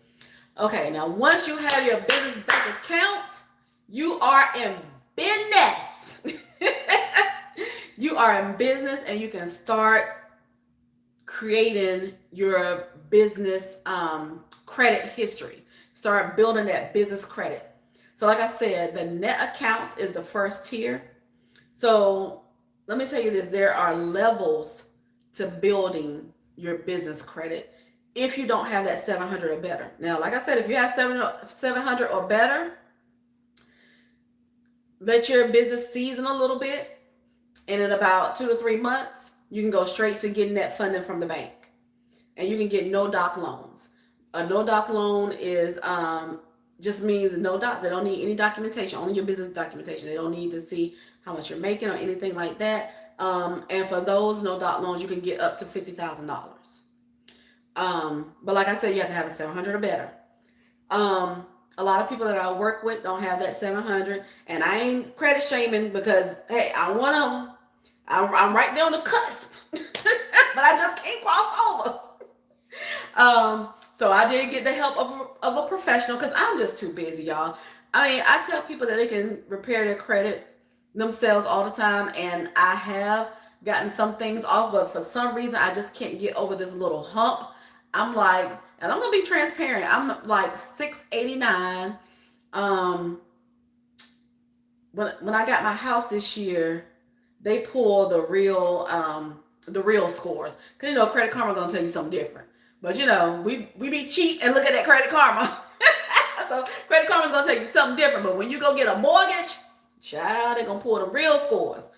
Okay, now once you have your business bank account, you are in business. You are in business, and you can start creating your business credit history. Start building that business credit. So like I said, the net accounts is the first tier. So let me tell you this, there are levels to building your business credit if you don't have that 700 or better. Now, like I said, if you have 700 or better, let your business season a little bit, and in about 2 to 3 months, you can go straight to getting that funding from the bank. And you can get no-doc loans. A no-doc loan is just means no docs. They don't need any documentation, only your business documentation. They don't need to see how much you're making or anything like that. And for those no-doc loans, you can get up to $50,000. But like I said, you have to have a 700 or better. A lot of people that I work with don't have that 700, and I ain't credit shaming because, hey, I want them. I'm right there on the cusp, but I just can't cross over. So I did get the help of a professional because I'm just too busy, y'all. I mean, I tell people that they can repair their credit themselves all the time, and I have gotten some things off, but for some reason I just can't get over this little hump. I'm like, and I'm gonna be transparent, I'm like 689. When I got my house this year, they pull the real scores, because you know Credit Karma gonna tell you something different. But you know, we be cheap and look at that Credit Karma. So Credit Karma's gonna tell you something different. But when you go get a mortgage, child, they're gonna pull the real scores.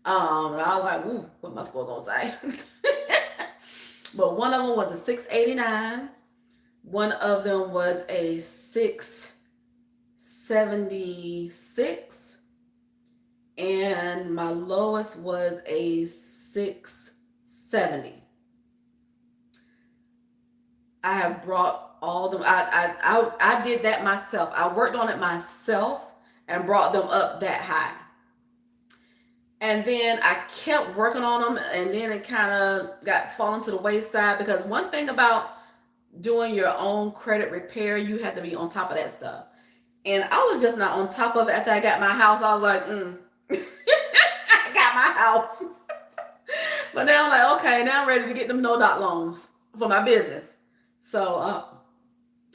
And I was like, ooh, what my score gonna say? But one of them was a 689. One of them was a 676. And my lowest was a 670. I have brought all of them. I did that myself. I worked on it myself and brought them up that high. And then I kept working on them, and then it kind of got fallen to the wayside, because one thing about doing your own credit repair, you have to be on top of that stuff. And I was just not on top of it. After I got my house, I was like, I got my house. But now I'm like, okay, now I'm ready to get them no-doc loans for my business. So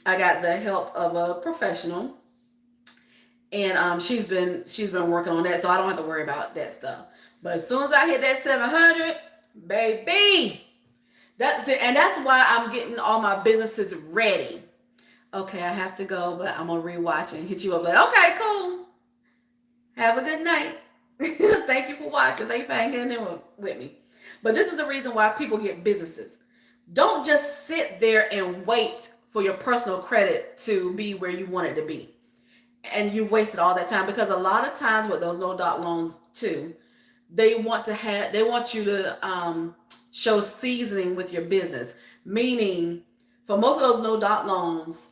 I got the help of a professional, and she's been working on that, so I don't have to worry about that stuff. But as soon as I hit that 700, baby, that's it. And that's why I'm getting all my businesses ready. Okay, I have to go, but I'm gonna rewatch and hit you up like, okay, cool. Have a good night. Thank you for watching. Thank you for hanging in with me. But this is the reason why people get businesses. Don't just sit there and wait for your personal credit to be where you want it to be, and you've wasted all that time. Because a lot of times with those no-doc loans too, they want you to show seasoning with your business. Meaning, for most of those no-doc loans,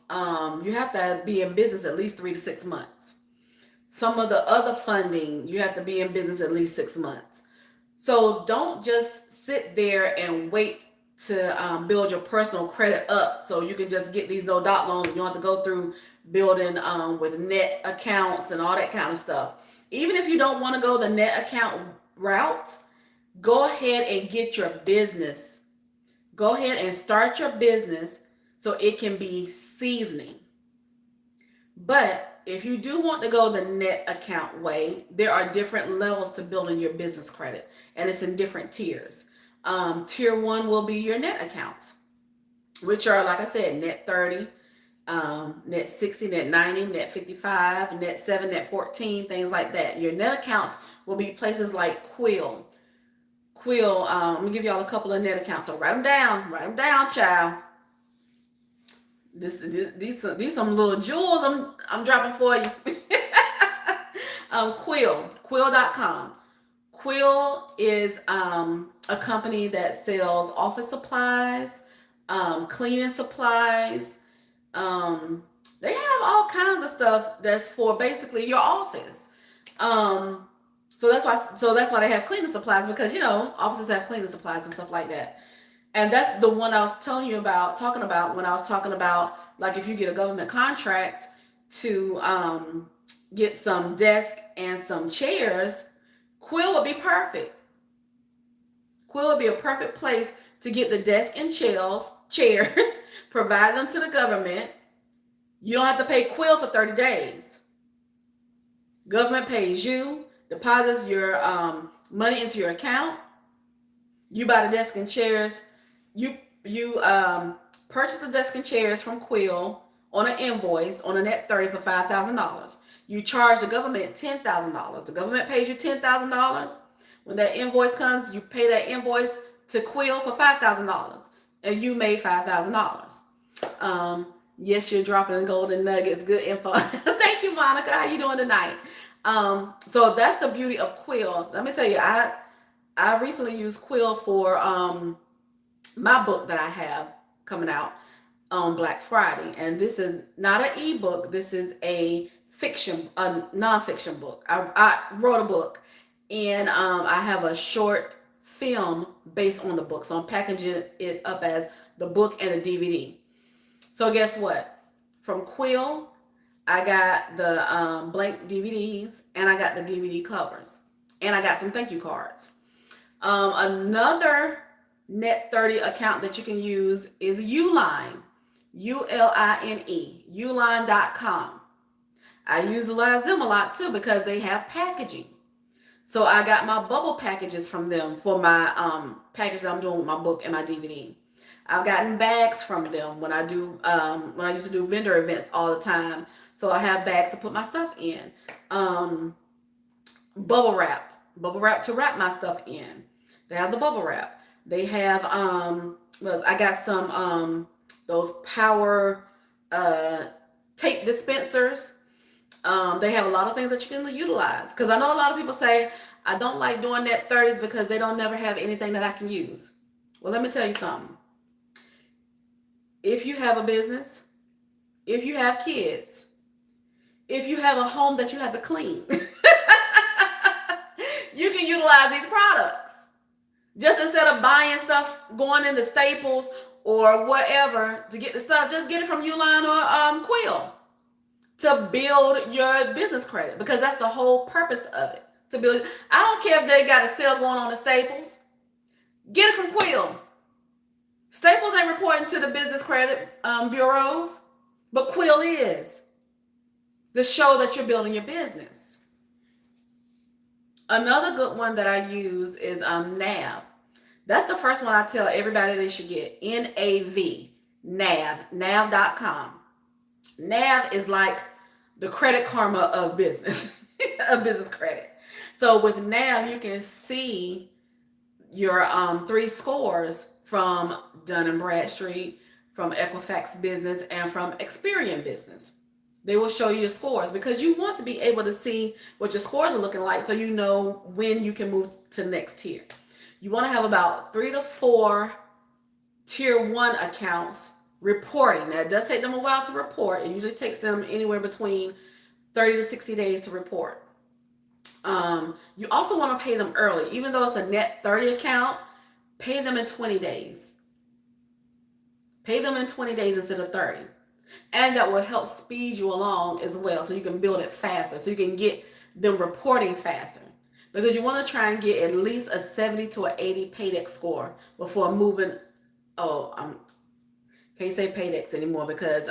you have to be in business at least 3 to 6 months. Some of the other funding, you have to be in business at least 6 months. So don't just sit there and wait to build your personal credit up so you can just get these no doc loans. You don't have to go through building with net accounts and all that kind of stuff. Even if you don't want to go the net account route, go ahead and get your business. Go ahead and start your business so it can be seasoning. But if you do want to go the net account way, there are different levels to building your business credit, and it's in different tiers. Tier 1 will be your net accounts, which are, like I said, net 30, net 60, net 90, net 55, net 7, net 14, things like that. Your net accounts will be places like Quill. Let me give y'all a couple of net accounts. So write them down, child. These some little jewels I'm dropping for you. Quill.com. Quill is a company that sells office supplies, cleaning supplies. They have all kinds of stuff that's for basically your office. So that's why they have cleaning supplies, because offices have cleaning supplies and stuff like that. And that's the one I was talking about when I was talking about, like, if you get a government contract to get some desk and some chairs, Quill would be perfect. Quill would be a perfect place to get the desk and chairs, provide them to the government. You don't have to pay Quill for 30 days. Government pays you, deposits your money into your account. You buy the desk and chairs. You purchase the desk and chairs from Quill on an invoice on a net 30 for $5,000. You charge the government $10,000. The government pays you $10,000. When that invoice comes, you pay that invoice to Quill for $5,000, and you made $5,000. Yes, you're dropping golden nuggets. Good info. Thank you, Monica. How you doing tonight? So that's the beauty of Quill. Let me tell you, I recently used Quill for my book that I have coming out on Black Friday. And this is not an ebook. This is a nonfiction book. I wrote a book, and I have a short film based on the book. So I'm packaging it up as the book and a DVD. So guess what? From Quill, I got the blank DVDs, and I got the DVD covers, and I got some thank you cards. Another net 30 account that you can use is Uline, ULINE, uline.com. I utilize them a lot too because they have packaging. So I got my bubble packages from them for my package that I'm doing with my book and my DVD. I've gotten bags from them when I used to do vendor events all the time. So I have bags to put my stuff in. Bubble wrap to wrap my stuff in. They have the bubble wrap. They have I got some those power tape dispensers. They have a lot of things that you can utilize, because I know a lot of people say, I don't like doing net 30s because they don't never have anything that I can use. Well, let me tell you something. If you have a business, if you have kids, if you have a home that you have to clean, you can utilize these products. Just instead of buying stuff, going into Staples or whatever to get the stuff, just get it from Uline or Quill to build your business credit, because that's the whole purpose of it. To build. I don't care if they got a sale going on at Staples. Get it from Quill. Staples ain't reporting to the business credit bureaus, but Quill is. To show that you're building your business. Another good one that I use is NAV. That's the first one I tell everybody they should get. NAV, nav.com. NAV is like the Credit Karma of business, of business credit. So with NAV, you can see your 3 scores from Dun & Bradstreet, from Equifax Business, and from Experian Business. They will show you your scores, because you want to be able to see what your scores are looking like so you know when you can move to the next tier. You want to have about 3 to 4 tier 1 accounts reporting. Now, it does take them a while to report. It usually takes them anywhere between 30 to 60 days to report. You also want to pay them early. Even though it's a net 30 account, pay them in 20 days. Pay them in 20 days instead of 30. And that will help speed you along as well, so you can build it faster, so you can get them reporting faster. Because you want to try and get at least a 70 to an 80 Paydex score before moving. Can't say Paydex anymore because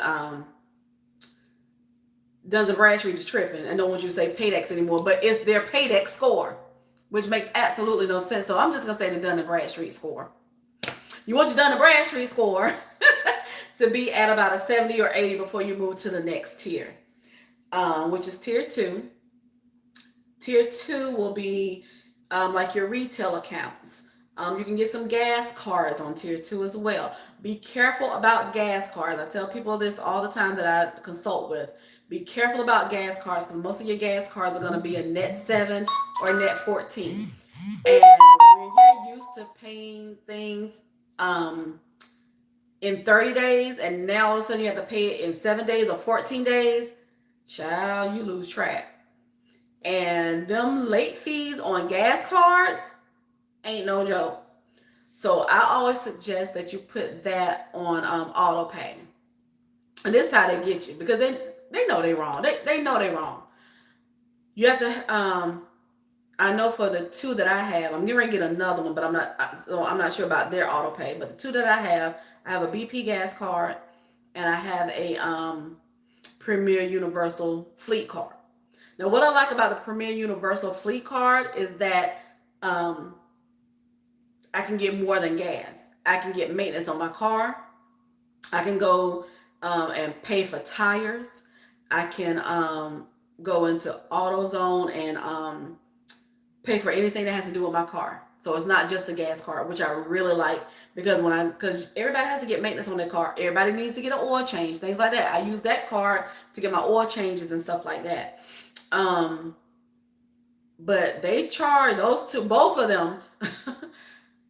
Duns and Bradstreet is tripping and don't want you to say Paydex anymore, but it's their Paydex score, which makes absolutely no sense. So I'm just going to say the Dun and Bradstreet score. You want your Dun and Bradstreet score to be at about a 70 or 80 before you move to the next tier, which is tier 2. Tier 2 will be like your retail accounts. You can get some gas cards on tier 2 as well. Be careful about gas cards. I tell people this all the time that I consult with. Be careful about gas cards because most of your gas cards are going to be a net 7 or net 14. And when you're used to paying things in 30 days and now all of a sudden you have to pay it in 7 days or 14 days, child, you lose track. And them late fees on gas cards ain't no joke. So I always suggest that you put that on auto pay. And this is how they get you, because they know they're wrong. They know they're wrong. You have to, I know for the 2 that I have, I'm getting ready to get another one, but I'm not sure about their auto pay. But the 2 that I have a BP gas card and I have a Premier Universal Fleet card. Now, what I like about the Premier Universal Fleet card is that I can get more than gas. I can get maintenance on my car. I can go and pay for tires. I can go into AutoZone and pay for anything that has to do with my car. So it's not just a gas card, which I really like, because because everybody has to get maintenance on their car. Everybody needs to get an oil change, things like that. I use that card to get my oil changes and stuff like that. But they charge both of them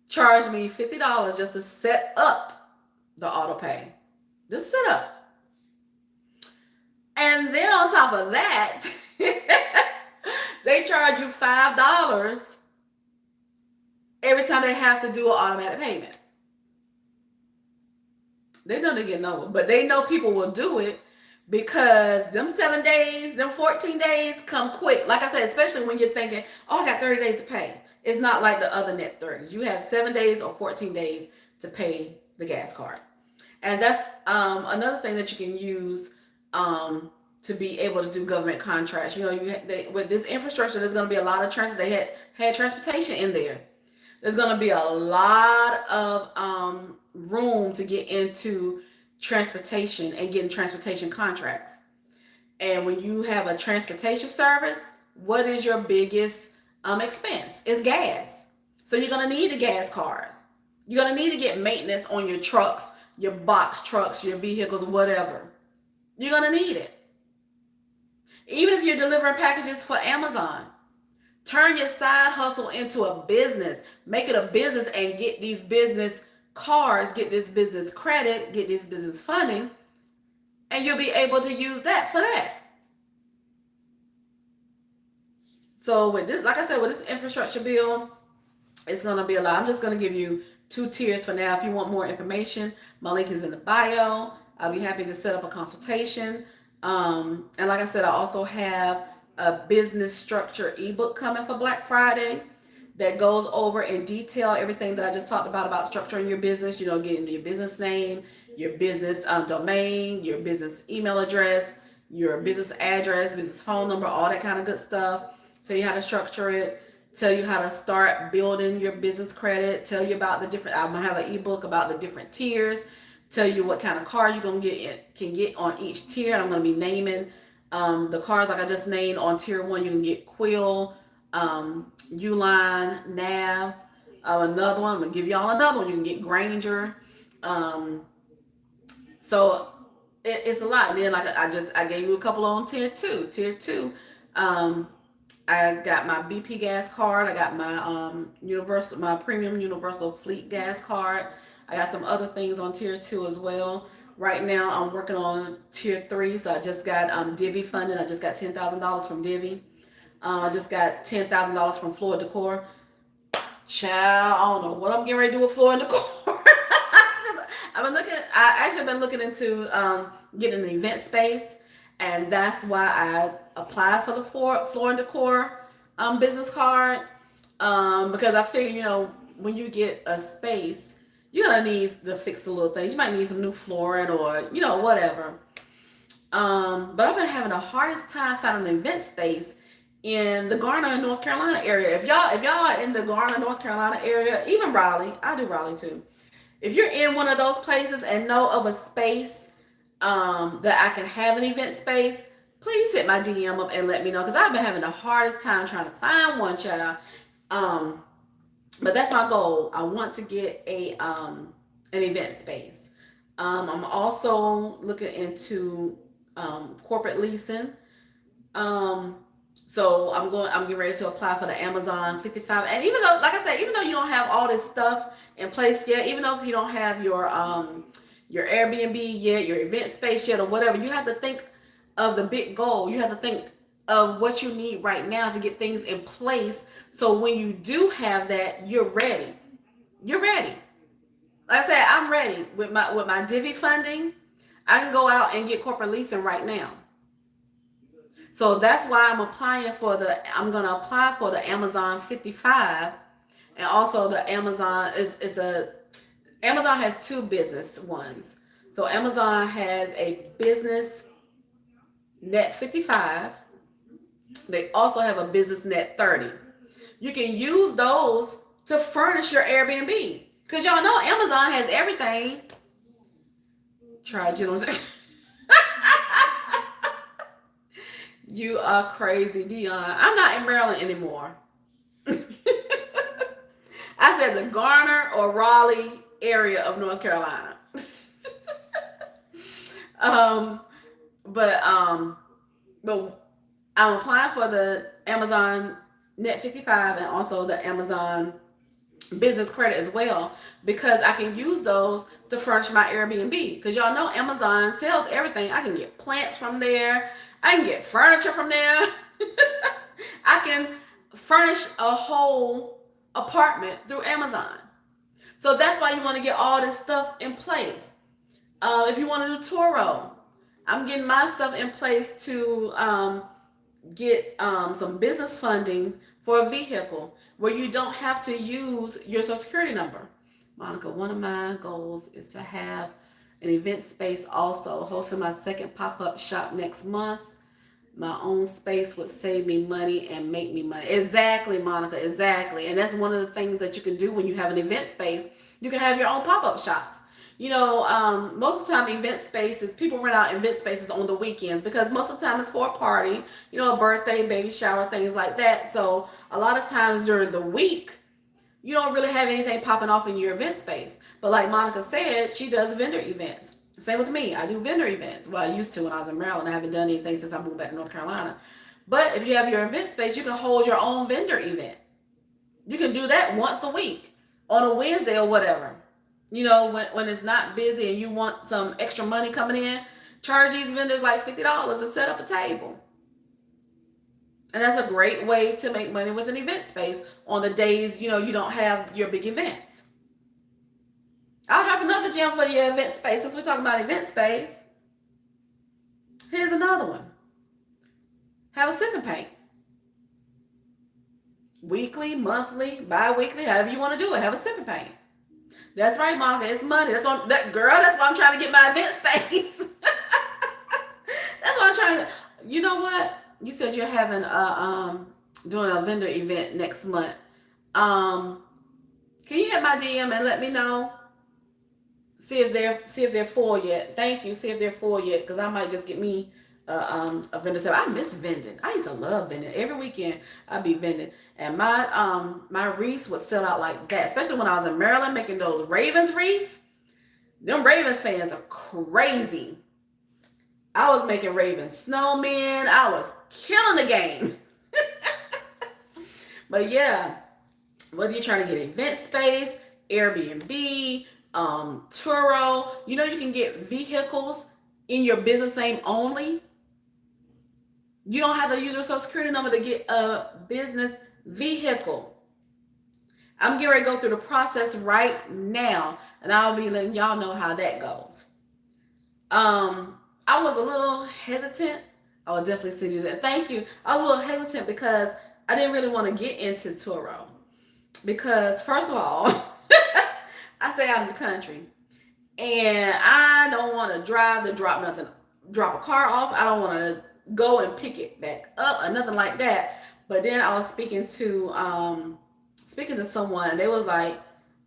charge me $50 just to set up the auto pay. Just set up. And then on top of that, they charge you $5 every time they have to do an automatic payment. They know they're getting over, but they know people will do it because them 7 days, them 14 days come quick. Like I said, especially when you're thinking, oh, I got 30 days to pay. It's not like the other net 30s. You have 7 days or 14 days to pay the gas card. And that's another thing that you can use to be able to do government contracts. You know, with this infrastructure, there's going to be a lot of they had transportation in there. There's going to be a lot of room to get into transportation and getting transportation contracts. And when you have a transportation service, what is your biggest expense? It's gas. So you're going to need the gas cards. You're going to need to get maintenance on your trucks, your box trucks, your vehicles, whatever. You're going to need it. Even if you're delivering packages for Amazon, turn your side hustle into a business. Make it a business and get these business cards, get this business credit, get this business funding, and you'll be able to use that for that. So with this, like I said, with this infrastructure bill, it's going to be a lot. I'm just going to give you 2 tiers for now. If you want more information, my link is in the bio. I'll be happy to set up a consultation. And like I said, I also have a business structure ebook coming for Black Friday that goes over in detail everything that I just talked about structuring your business, you know, getting your business name, your business domain, your business email address, your business address, business phone number, all that kind of good stuff. Tell you how to structure it, tell you how to start building your business credit, tell you about the different, I'm going to have an ebook about the different tiers, tell you what kind of cards you're going to can get on each tier. And I'm going to be naming the cards like I just named. On tier 1, you can get Quill, Uline, Nav, another one. I'm going to give y'all another one. You can get Granger. So it's a lot. And then like I gave you a couple on tier 2. Tier 2, I got my BP gas card. I got my premium universal fleet gas card. I got some other things on tier 2 as well. Right now, I'm working on tier 3, so I just got Divi funding. I just got $10,000 from Divi. I just got $10,000 from Floor Decor. Child, I don't know what I'm getting ready to do with Floor Decor. I actually been looking into getting an event space, and that's why I applied for the Floor and Decor business card. Because I figure, when you get a space, you're gonna need to fix the little things. You might need some new flooring or whatever. But I've been having the hardest time finding an event space in the Garner, North Carolina area. If y'all are in the Garner, North Carolina area, even Raleigh, I do Raleigh too. If you're in one of those places and know of a space that I can have an event space, please hit my DM up and let me know, because I've been having the hardest time trying to find one, child. But that's my goal. I want to get an event space. I'm also looking into corporate leasing. So I'm getting ready to apply for the Amazon 55. And even though, like I said, even though you don't have all this stuff in place yet, even though if you don't have your Airbnb yet, your event space yet, or whatever, you have to think of the big goal. You have to think of what you need right now to get things in place. So when you do have that, you're ready. You're ready. Like I said, I'm ready with my Divi funding. I can go out and get corporate leasing right now. So that's why I'm going to apply for the Amazon 55, and also the Amazon Amazon has two business ones. So Amazon has a business net 55. They also have a business net 30. You can use those to furnish your Airbnb, because y'all know Amazon has everything. Try General. You are crazy, Dion. I'm not in Maryland anymore. I said the Garner or Raleigh area of North Carolina. But I'm applying for the Amazon Net 55 and also the Amazon business credit as well, because I can use those to furnish my Airbnb. Because y'all know Amazon sells everything. I can get plants from there. I can get furniture from there. I can furnish a whole apartment through Amazon. So that's why you want to get all this stuff in place. If you want to do Turo, I'm getting my stuff in place to get some business funding for a vehicle where you don't have to use your Social Security number. Monica, one of my goals is to have an event space also. Hosting my second pop-up shop next month. My own space would save me money and make me money. Exactly, Monica, exactly. And that's one of the things that you can do when you have an event space. You can have your own pop-up shops. Most of the time event spaces, people rent out event spaces on the weekends because most of the time it's for a party, a birthday, baby shower, things like that. So a lot of times during the week, you don't really have anything popping off in your event space. But like Monica said, she does vendor events. Same with me. I do vendor events. Well, I used to when I was in Maryland. I haven't done anything since I moved back to North Carolina. But if you have your event space, you can hold your own vendor event. You can do that once a week on a Wednesday or whatever. When it's not busy and you want some extra money coming in, charge these vendors like $50 to set up a table. And that's a great way to make money with an event space on the days, you don't have your big events. I'll drop another gem for your event space. Since we're talking about event space, here's another one. Have a sip and paint. Weekly, monthly, bi-weekly, however you want to do it. Have a sip and paint. That's right, Monica. It's money. That's why I'm trying to get my event space. That's why I'm trying to. You know what? You said you're having doing a vendor event next month. Can you hit my DM and let me know? See if they're full yet. Thank you. See if they're full yet, because I might just get me a vendor table. I miss vending. I used to love vending. Every weekend I'd be vending, and my wreaths would sell out like that. Especially when I was in Maryland making those Ravens wreaths. Them Ravens fans are crazy. I was making Ravens snowmen. I was killing the game. But yeah, whether you're trying to get event space, Airbnb, Turo. You know, you can get vehicles in your business name only. You don't have to use your social security number to get a business vehicle. I'm getting ready to go through the process right now, and I'll be letting y'all know how that goes. I was a little hesitant. I will definitely send you that. Thank you. I was a little hesitant because I didn't really want to get into Turo. Because first of all, I stay out in the country, and I don't want to drive to drop a car off. I don't want to go and pick it back up or nothing like that. But then I was speaking to someone, and they was like,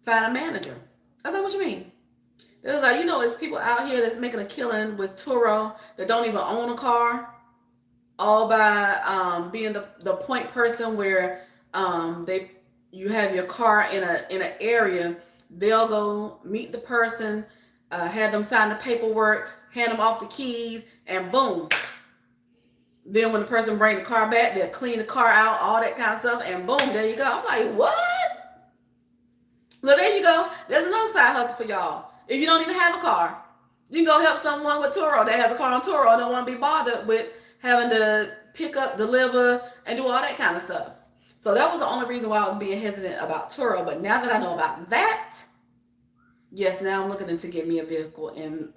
find a manager. I was like, what you mean? They was like, it's people out here that's making a killing with Turo that don't even own a car, all by being the point person where you have your car in an area. They'll go meet the person, have them sign the paperwork, hand them off the keys, and boom. Then when the person bring the car back, they'll clean the car out, all that kind of stuff, and boom, there you go. I'm like, what? So there you go. There's another side hustle for y'all. If you don't even have a car, you can go help someone with Turo that has a car on Turo and don't want to be bothered with having to pick up, deliver, and do all that kind of stuff. So that was the only reason why I was being hesitant about Turo. But now that I know about that, yes, now I'm looking into get me a vehicle in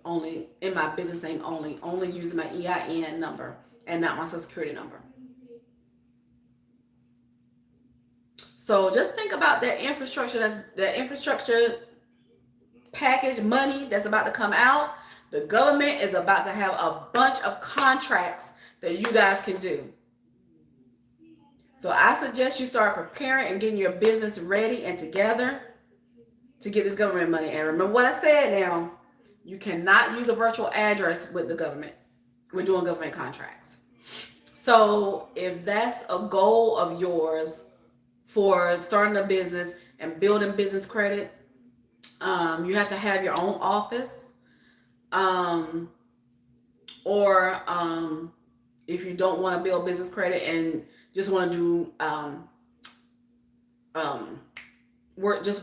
my business name only using my EIN number and not my social security number. So just think about that infrastructure package money that's about to come out. The government is about to have a bunch of contracts that you guys can do. So I suggest you start preparing and getting your business ready and together to get this government money. And remember what I said now, you cannot use a virtual address with the government. We're doing government contracts. So if that's a goal of yours for starting a business and building business credit, you have to have your own office. Or if you don't want to build business credit and just want to do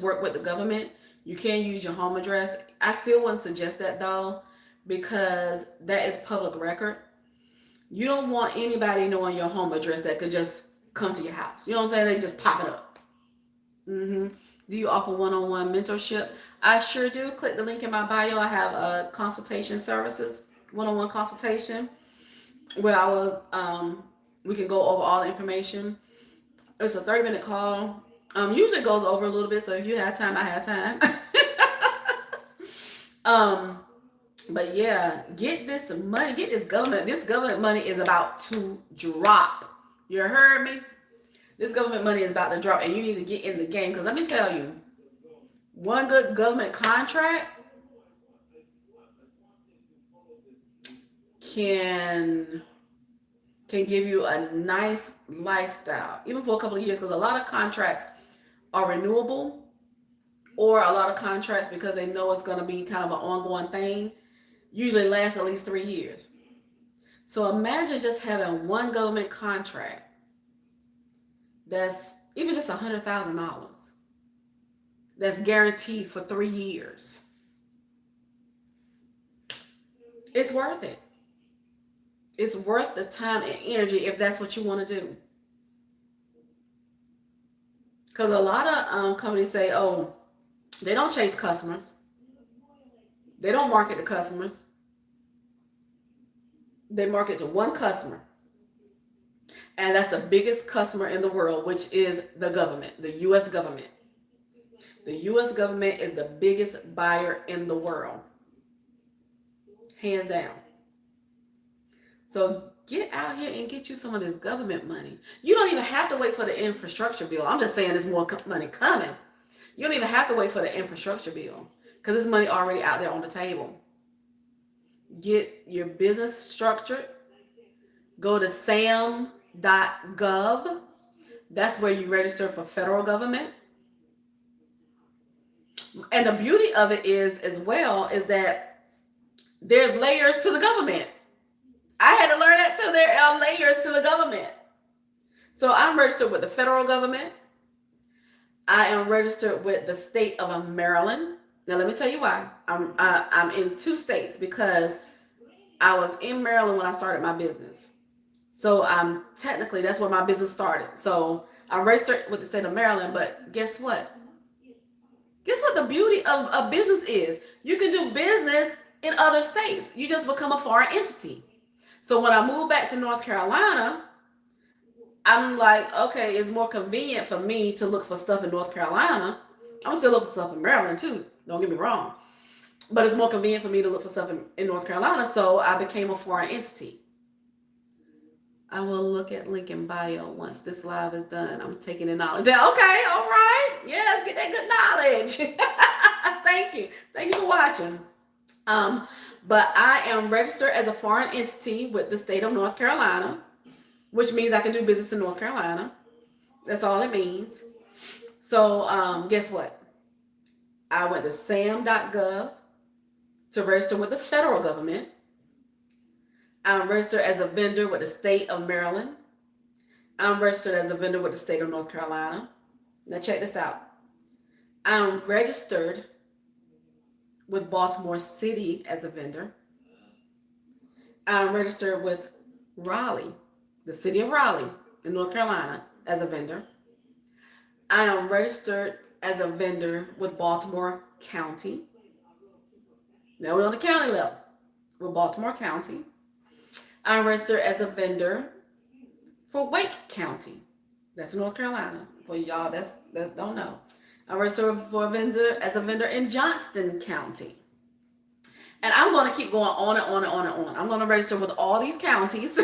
work with the government, you can use your home address. I still wouldn't suggest that though, because that is public record. You don't want anybody knowing your home address that could just come to your house. You know what I'm saying? They just pop it up. Do you offer one-on-one mentorship? I sure do. Click the link in my bio. I have a consultation services, one-on-one consultation, where we can go over all the information. It's a 30-minute call. Usually it goes over a little bit, so if you have time, I have time. But yeah, get this money, get this government. This government money is about to drop. You heard me? This government money is about to drop, and you need to get in the game. Because let me tell you, one good government contract can give you a nice lifestyle, even for a couple of years, because a lot of contracts are renewable, or a lot of contracts, because they know it's going to be kind of an ongoing thing, usually lasts at least 3 years. So imagine just having one government contract that's even just $100,000 that's guaranteed for 3 years. It's worth it. It's worth the time and energy if that's what you want to do. Because a lot of companies say, oh, they don't chase customers. They don't market to customers. They market to one customer. And that's the biggest customer in the world, which is the government, the U.S. government. The U.S. government is the biggest buyer in the world. Hands down. So get out here and get you some of this government money. You don't even have to wait for the infrastructure bill. I'm just saying there's more money coming. You don't even have to wait for the infrastructure bill, because this money already out there on the table. Get your business structured. Go to sam.gov. That's where you register for federal government. And the beauty of it is, as well, is that there's layers to the government. I had to learn that too. There are layers to the government. So I'm registered with the federal government. I am registered with the state of Maryland. Now let me tell you why. I'm in 2 states because I was in Maryland when I started my business. So I'm technically that's where my business started. So I'm registered with the state of Maryland, but guess what? Guess what the beauty of a business is? You can do business in other states. You just become a foreign entity. So when I moved back to North Carolina, I'm like, okay, it's more convenient for me to look for stuff in North Carolina. I'm still looking for stuff in Maryland too. Don't get me wrong. But it's more convenient for me to look for stuff in North Carolina. So I became a foreign entity. I will look at link in bio once this live is done. I'm taking the knowledge down. Okay, all right. Yes, get that good knowledge. Thank you. Thank you for watching. But I am registered as a foreign entity with the state of North Carolina, which means I can do business in North Carolina. That's all it means. So guess what? I went to sam.gov to register with the federal government. I'm registered as a vendor with the state of Maryland. I'm registered as a vendor with the state of North Carolina. Now check this out. I'm registered with Baltimore City as a vendor. I'm registered with Raleigh, the city of Raleigh in North Carolina as a vendor. I am registered as a vendor with Baltimore County. Now we're on the county level with Baltimore County. I'm registered as a vendor for Wake County. That's in North Carolina. For y'all that don't know. I'm registered for as a vendor in Johnston County. And I'm going to keep going on and on and on and on. I'm going to register with all these counties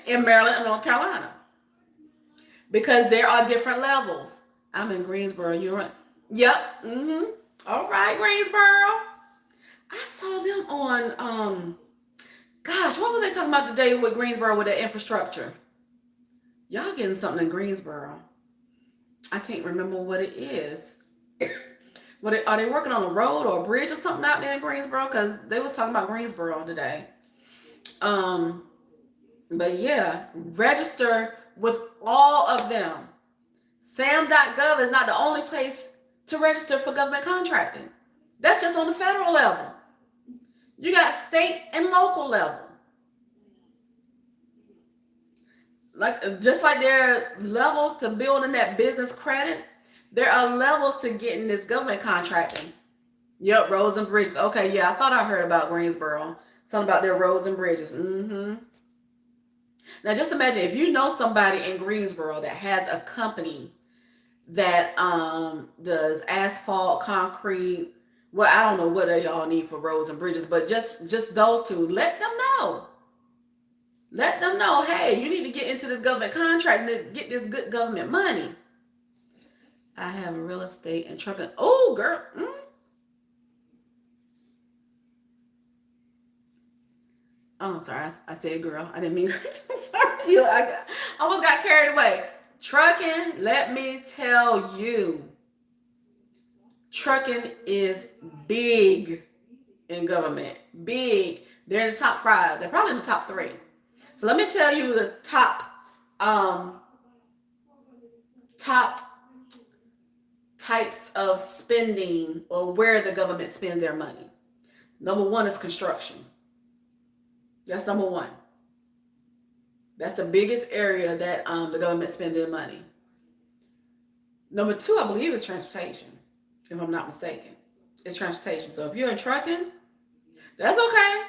in Maryland and North Carolina. Because there are different levels. I'm in Greensboro. You're in. Yep. All right, Greensboro. I saw them on gosh, what was they talking about today with Greensboro with the infrastructure? Y'all getting something in Greensboro. I can't remember what it is. Are they working on a road or a bridge or something out there in Greensboro? Because they was talking about Greensboro today. But yeah, register with all of them. Sam.gov is not the only place to register for government contracting. That's just on the federal level. You got state and local level. Just like there are levels to building that business credit, there are levels to getting this government contracting. Yep, roads and bridges. Okay, yeah, I thought I heard about Greensboro. Something about their roads and bridges. Now just imagine if you know somebody in Greensboro that has a company that does asphalt, concrete. Well, I don't know what y'all need for roads and bridges, but just those two, let them know. Let them know, hey, you need to get into this government contract and get this good government money. I have real estate and trucking. Oh, girl. Oh, I'm sorry. I said girl. I didn't mean I'm sorry. I almost got carried away. Trucking, let me tell you. Trucking is big in government. Big. They're in the top 5. They're probably in the top 3. So let me tell you the top types of spending or where the government spends their money. Number 1 is construction. That's number 1. That's the biggest area that the government spends their money. Number 2, I believe, is transportation, if I'm not mistaken. It's transportation. So if you're in trucking, that's okay.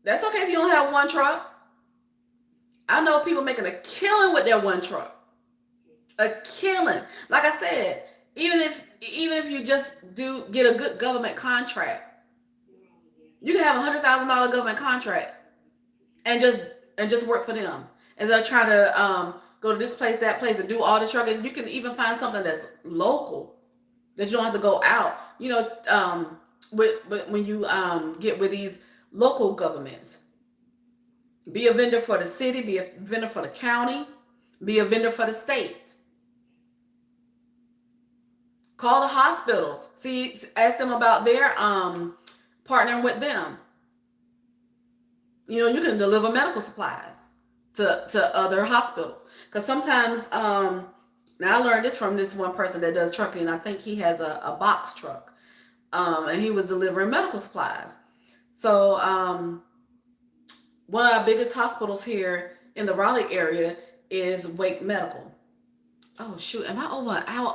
That's okay if you don't have one truck. I know people making a killing with their one truck. A killing. Like I said, even if you just get a good government contract, you can have $100,000 government contract and just work for them. And they're trying to go to this place, that place, and do all the trucking. You can even find something that's local that you don't have to go out. You know, when you get with these local governments, be a vendor for the city, be a vendor for the county, be a vendor for the state. Call the hospitals. Ask them about their partnering with them. You know, you can deliver medical supplies to other hospitals. Because sometimes, now I learned this from this one person that does trucking. I think he has a box truck. and he was delivering medical supplies. So one of our biggest hospitals here in the Raleigh area is Wake Medical. Oh shoot, am I over an hour?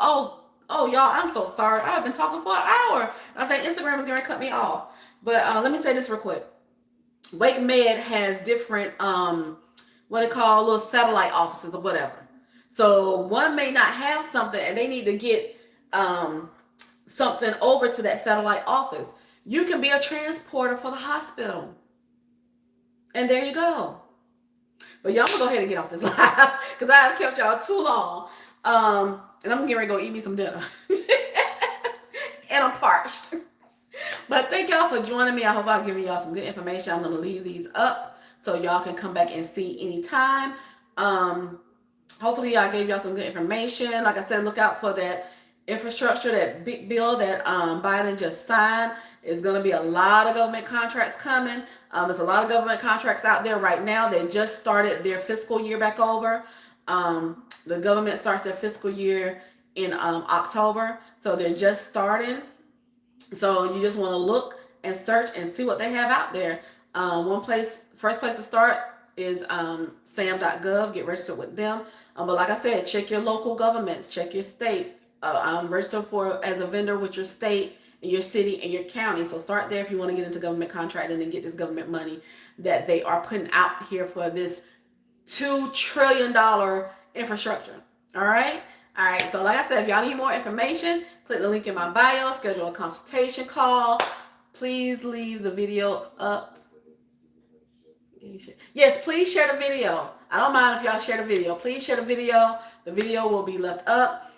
Oh, y'all, I'm so sorry. I've been talking for an hour. I think Instagram is going to cut me off. But let me say this real quick. Wake Med has different what they call little satellite offices or whatever. So one may not have something and they need to get something over to that satellite office. You can be a transporter for the hospital. And there you go. But y'all, I'm gonna go ahead and get off this live because I have kept y'all too long. And I'm getting ready to go eat me some dinner. And I'm parched. But thank y'all for joining me. I hope I've given y'all some good information. I'm gonna leave these up so y'all can come back and see anytime. Hopefully I gave y'all some good information. Like I said, look out for that infrastructure, that big bill that Biden just signed. Is going to be a lot of government contracts coming. There's a lot of government contracts out there right now. They just started their fiscal year back over. The government starts their fiscal year in October. So they're just starting. So you just want to look and search and see what they have out there. First place to start is sam.gov. Get registered with them. But like I said, check your local governments, check your state. Register as a vendor with your state, and your city, and your county. So start there if you want to get into government contracting and get this government money that they are putting out here for this $2 trillion infrastructure. All right. So like I said, if y'all need more information, click the link in my bio, schedule a consultation call. Please leave the video up. Yes, please share the video. I don't mind if y'all share the video. Please share the video. The video will be left up.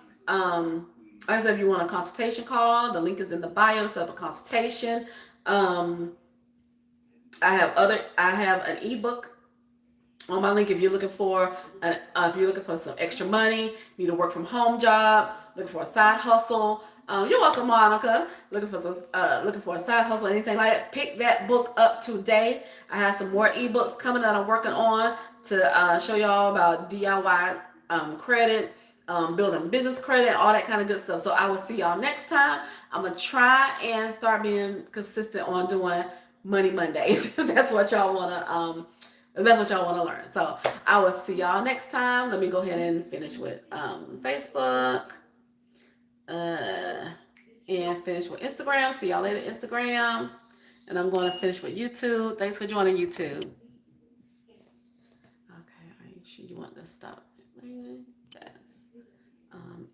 Like I said, if you want a consultation call, the link is in the bio to set up a consultation. I have an ebook on my link if you're looking for some extra money, need a work from home job, looking for a side hustle. You're welcome, Monica. Looking for a side hustle, anything like that. Pick that book up today. I have some more ebooks coming that I'm working on to show y'all about DIY credit, building business credit, all that kind of good stuff. So I will see y'all next time. I'm gonna try and start being consistent on doing Money Mondays. If that's what y'all wanna learn. So I will see y'all next time. Let me go ahead and finish with Facebook. And finish with Instagram. See y'all later, Instagram. And I'm going to finish with YouTube. Thanks for joining YouTube. Okay, are you sure you want to stop? Yes.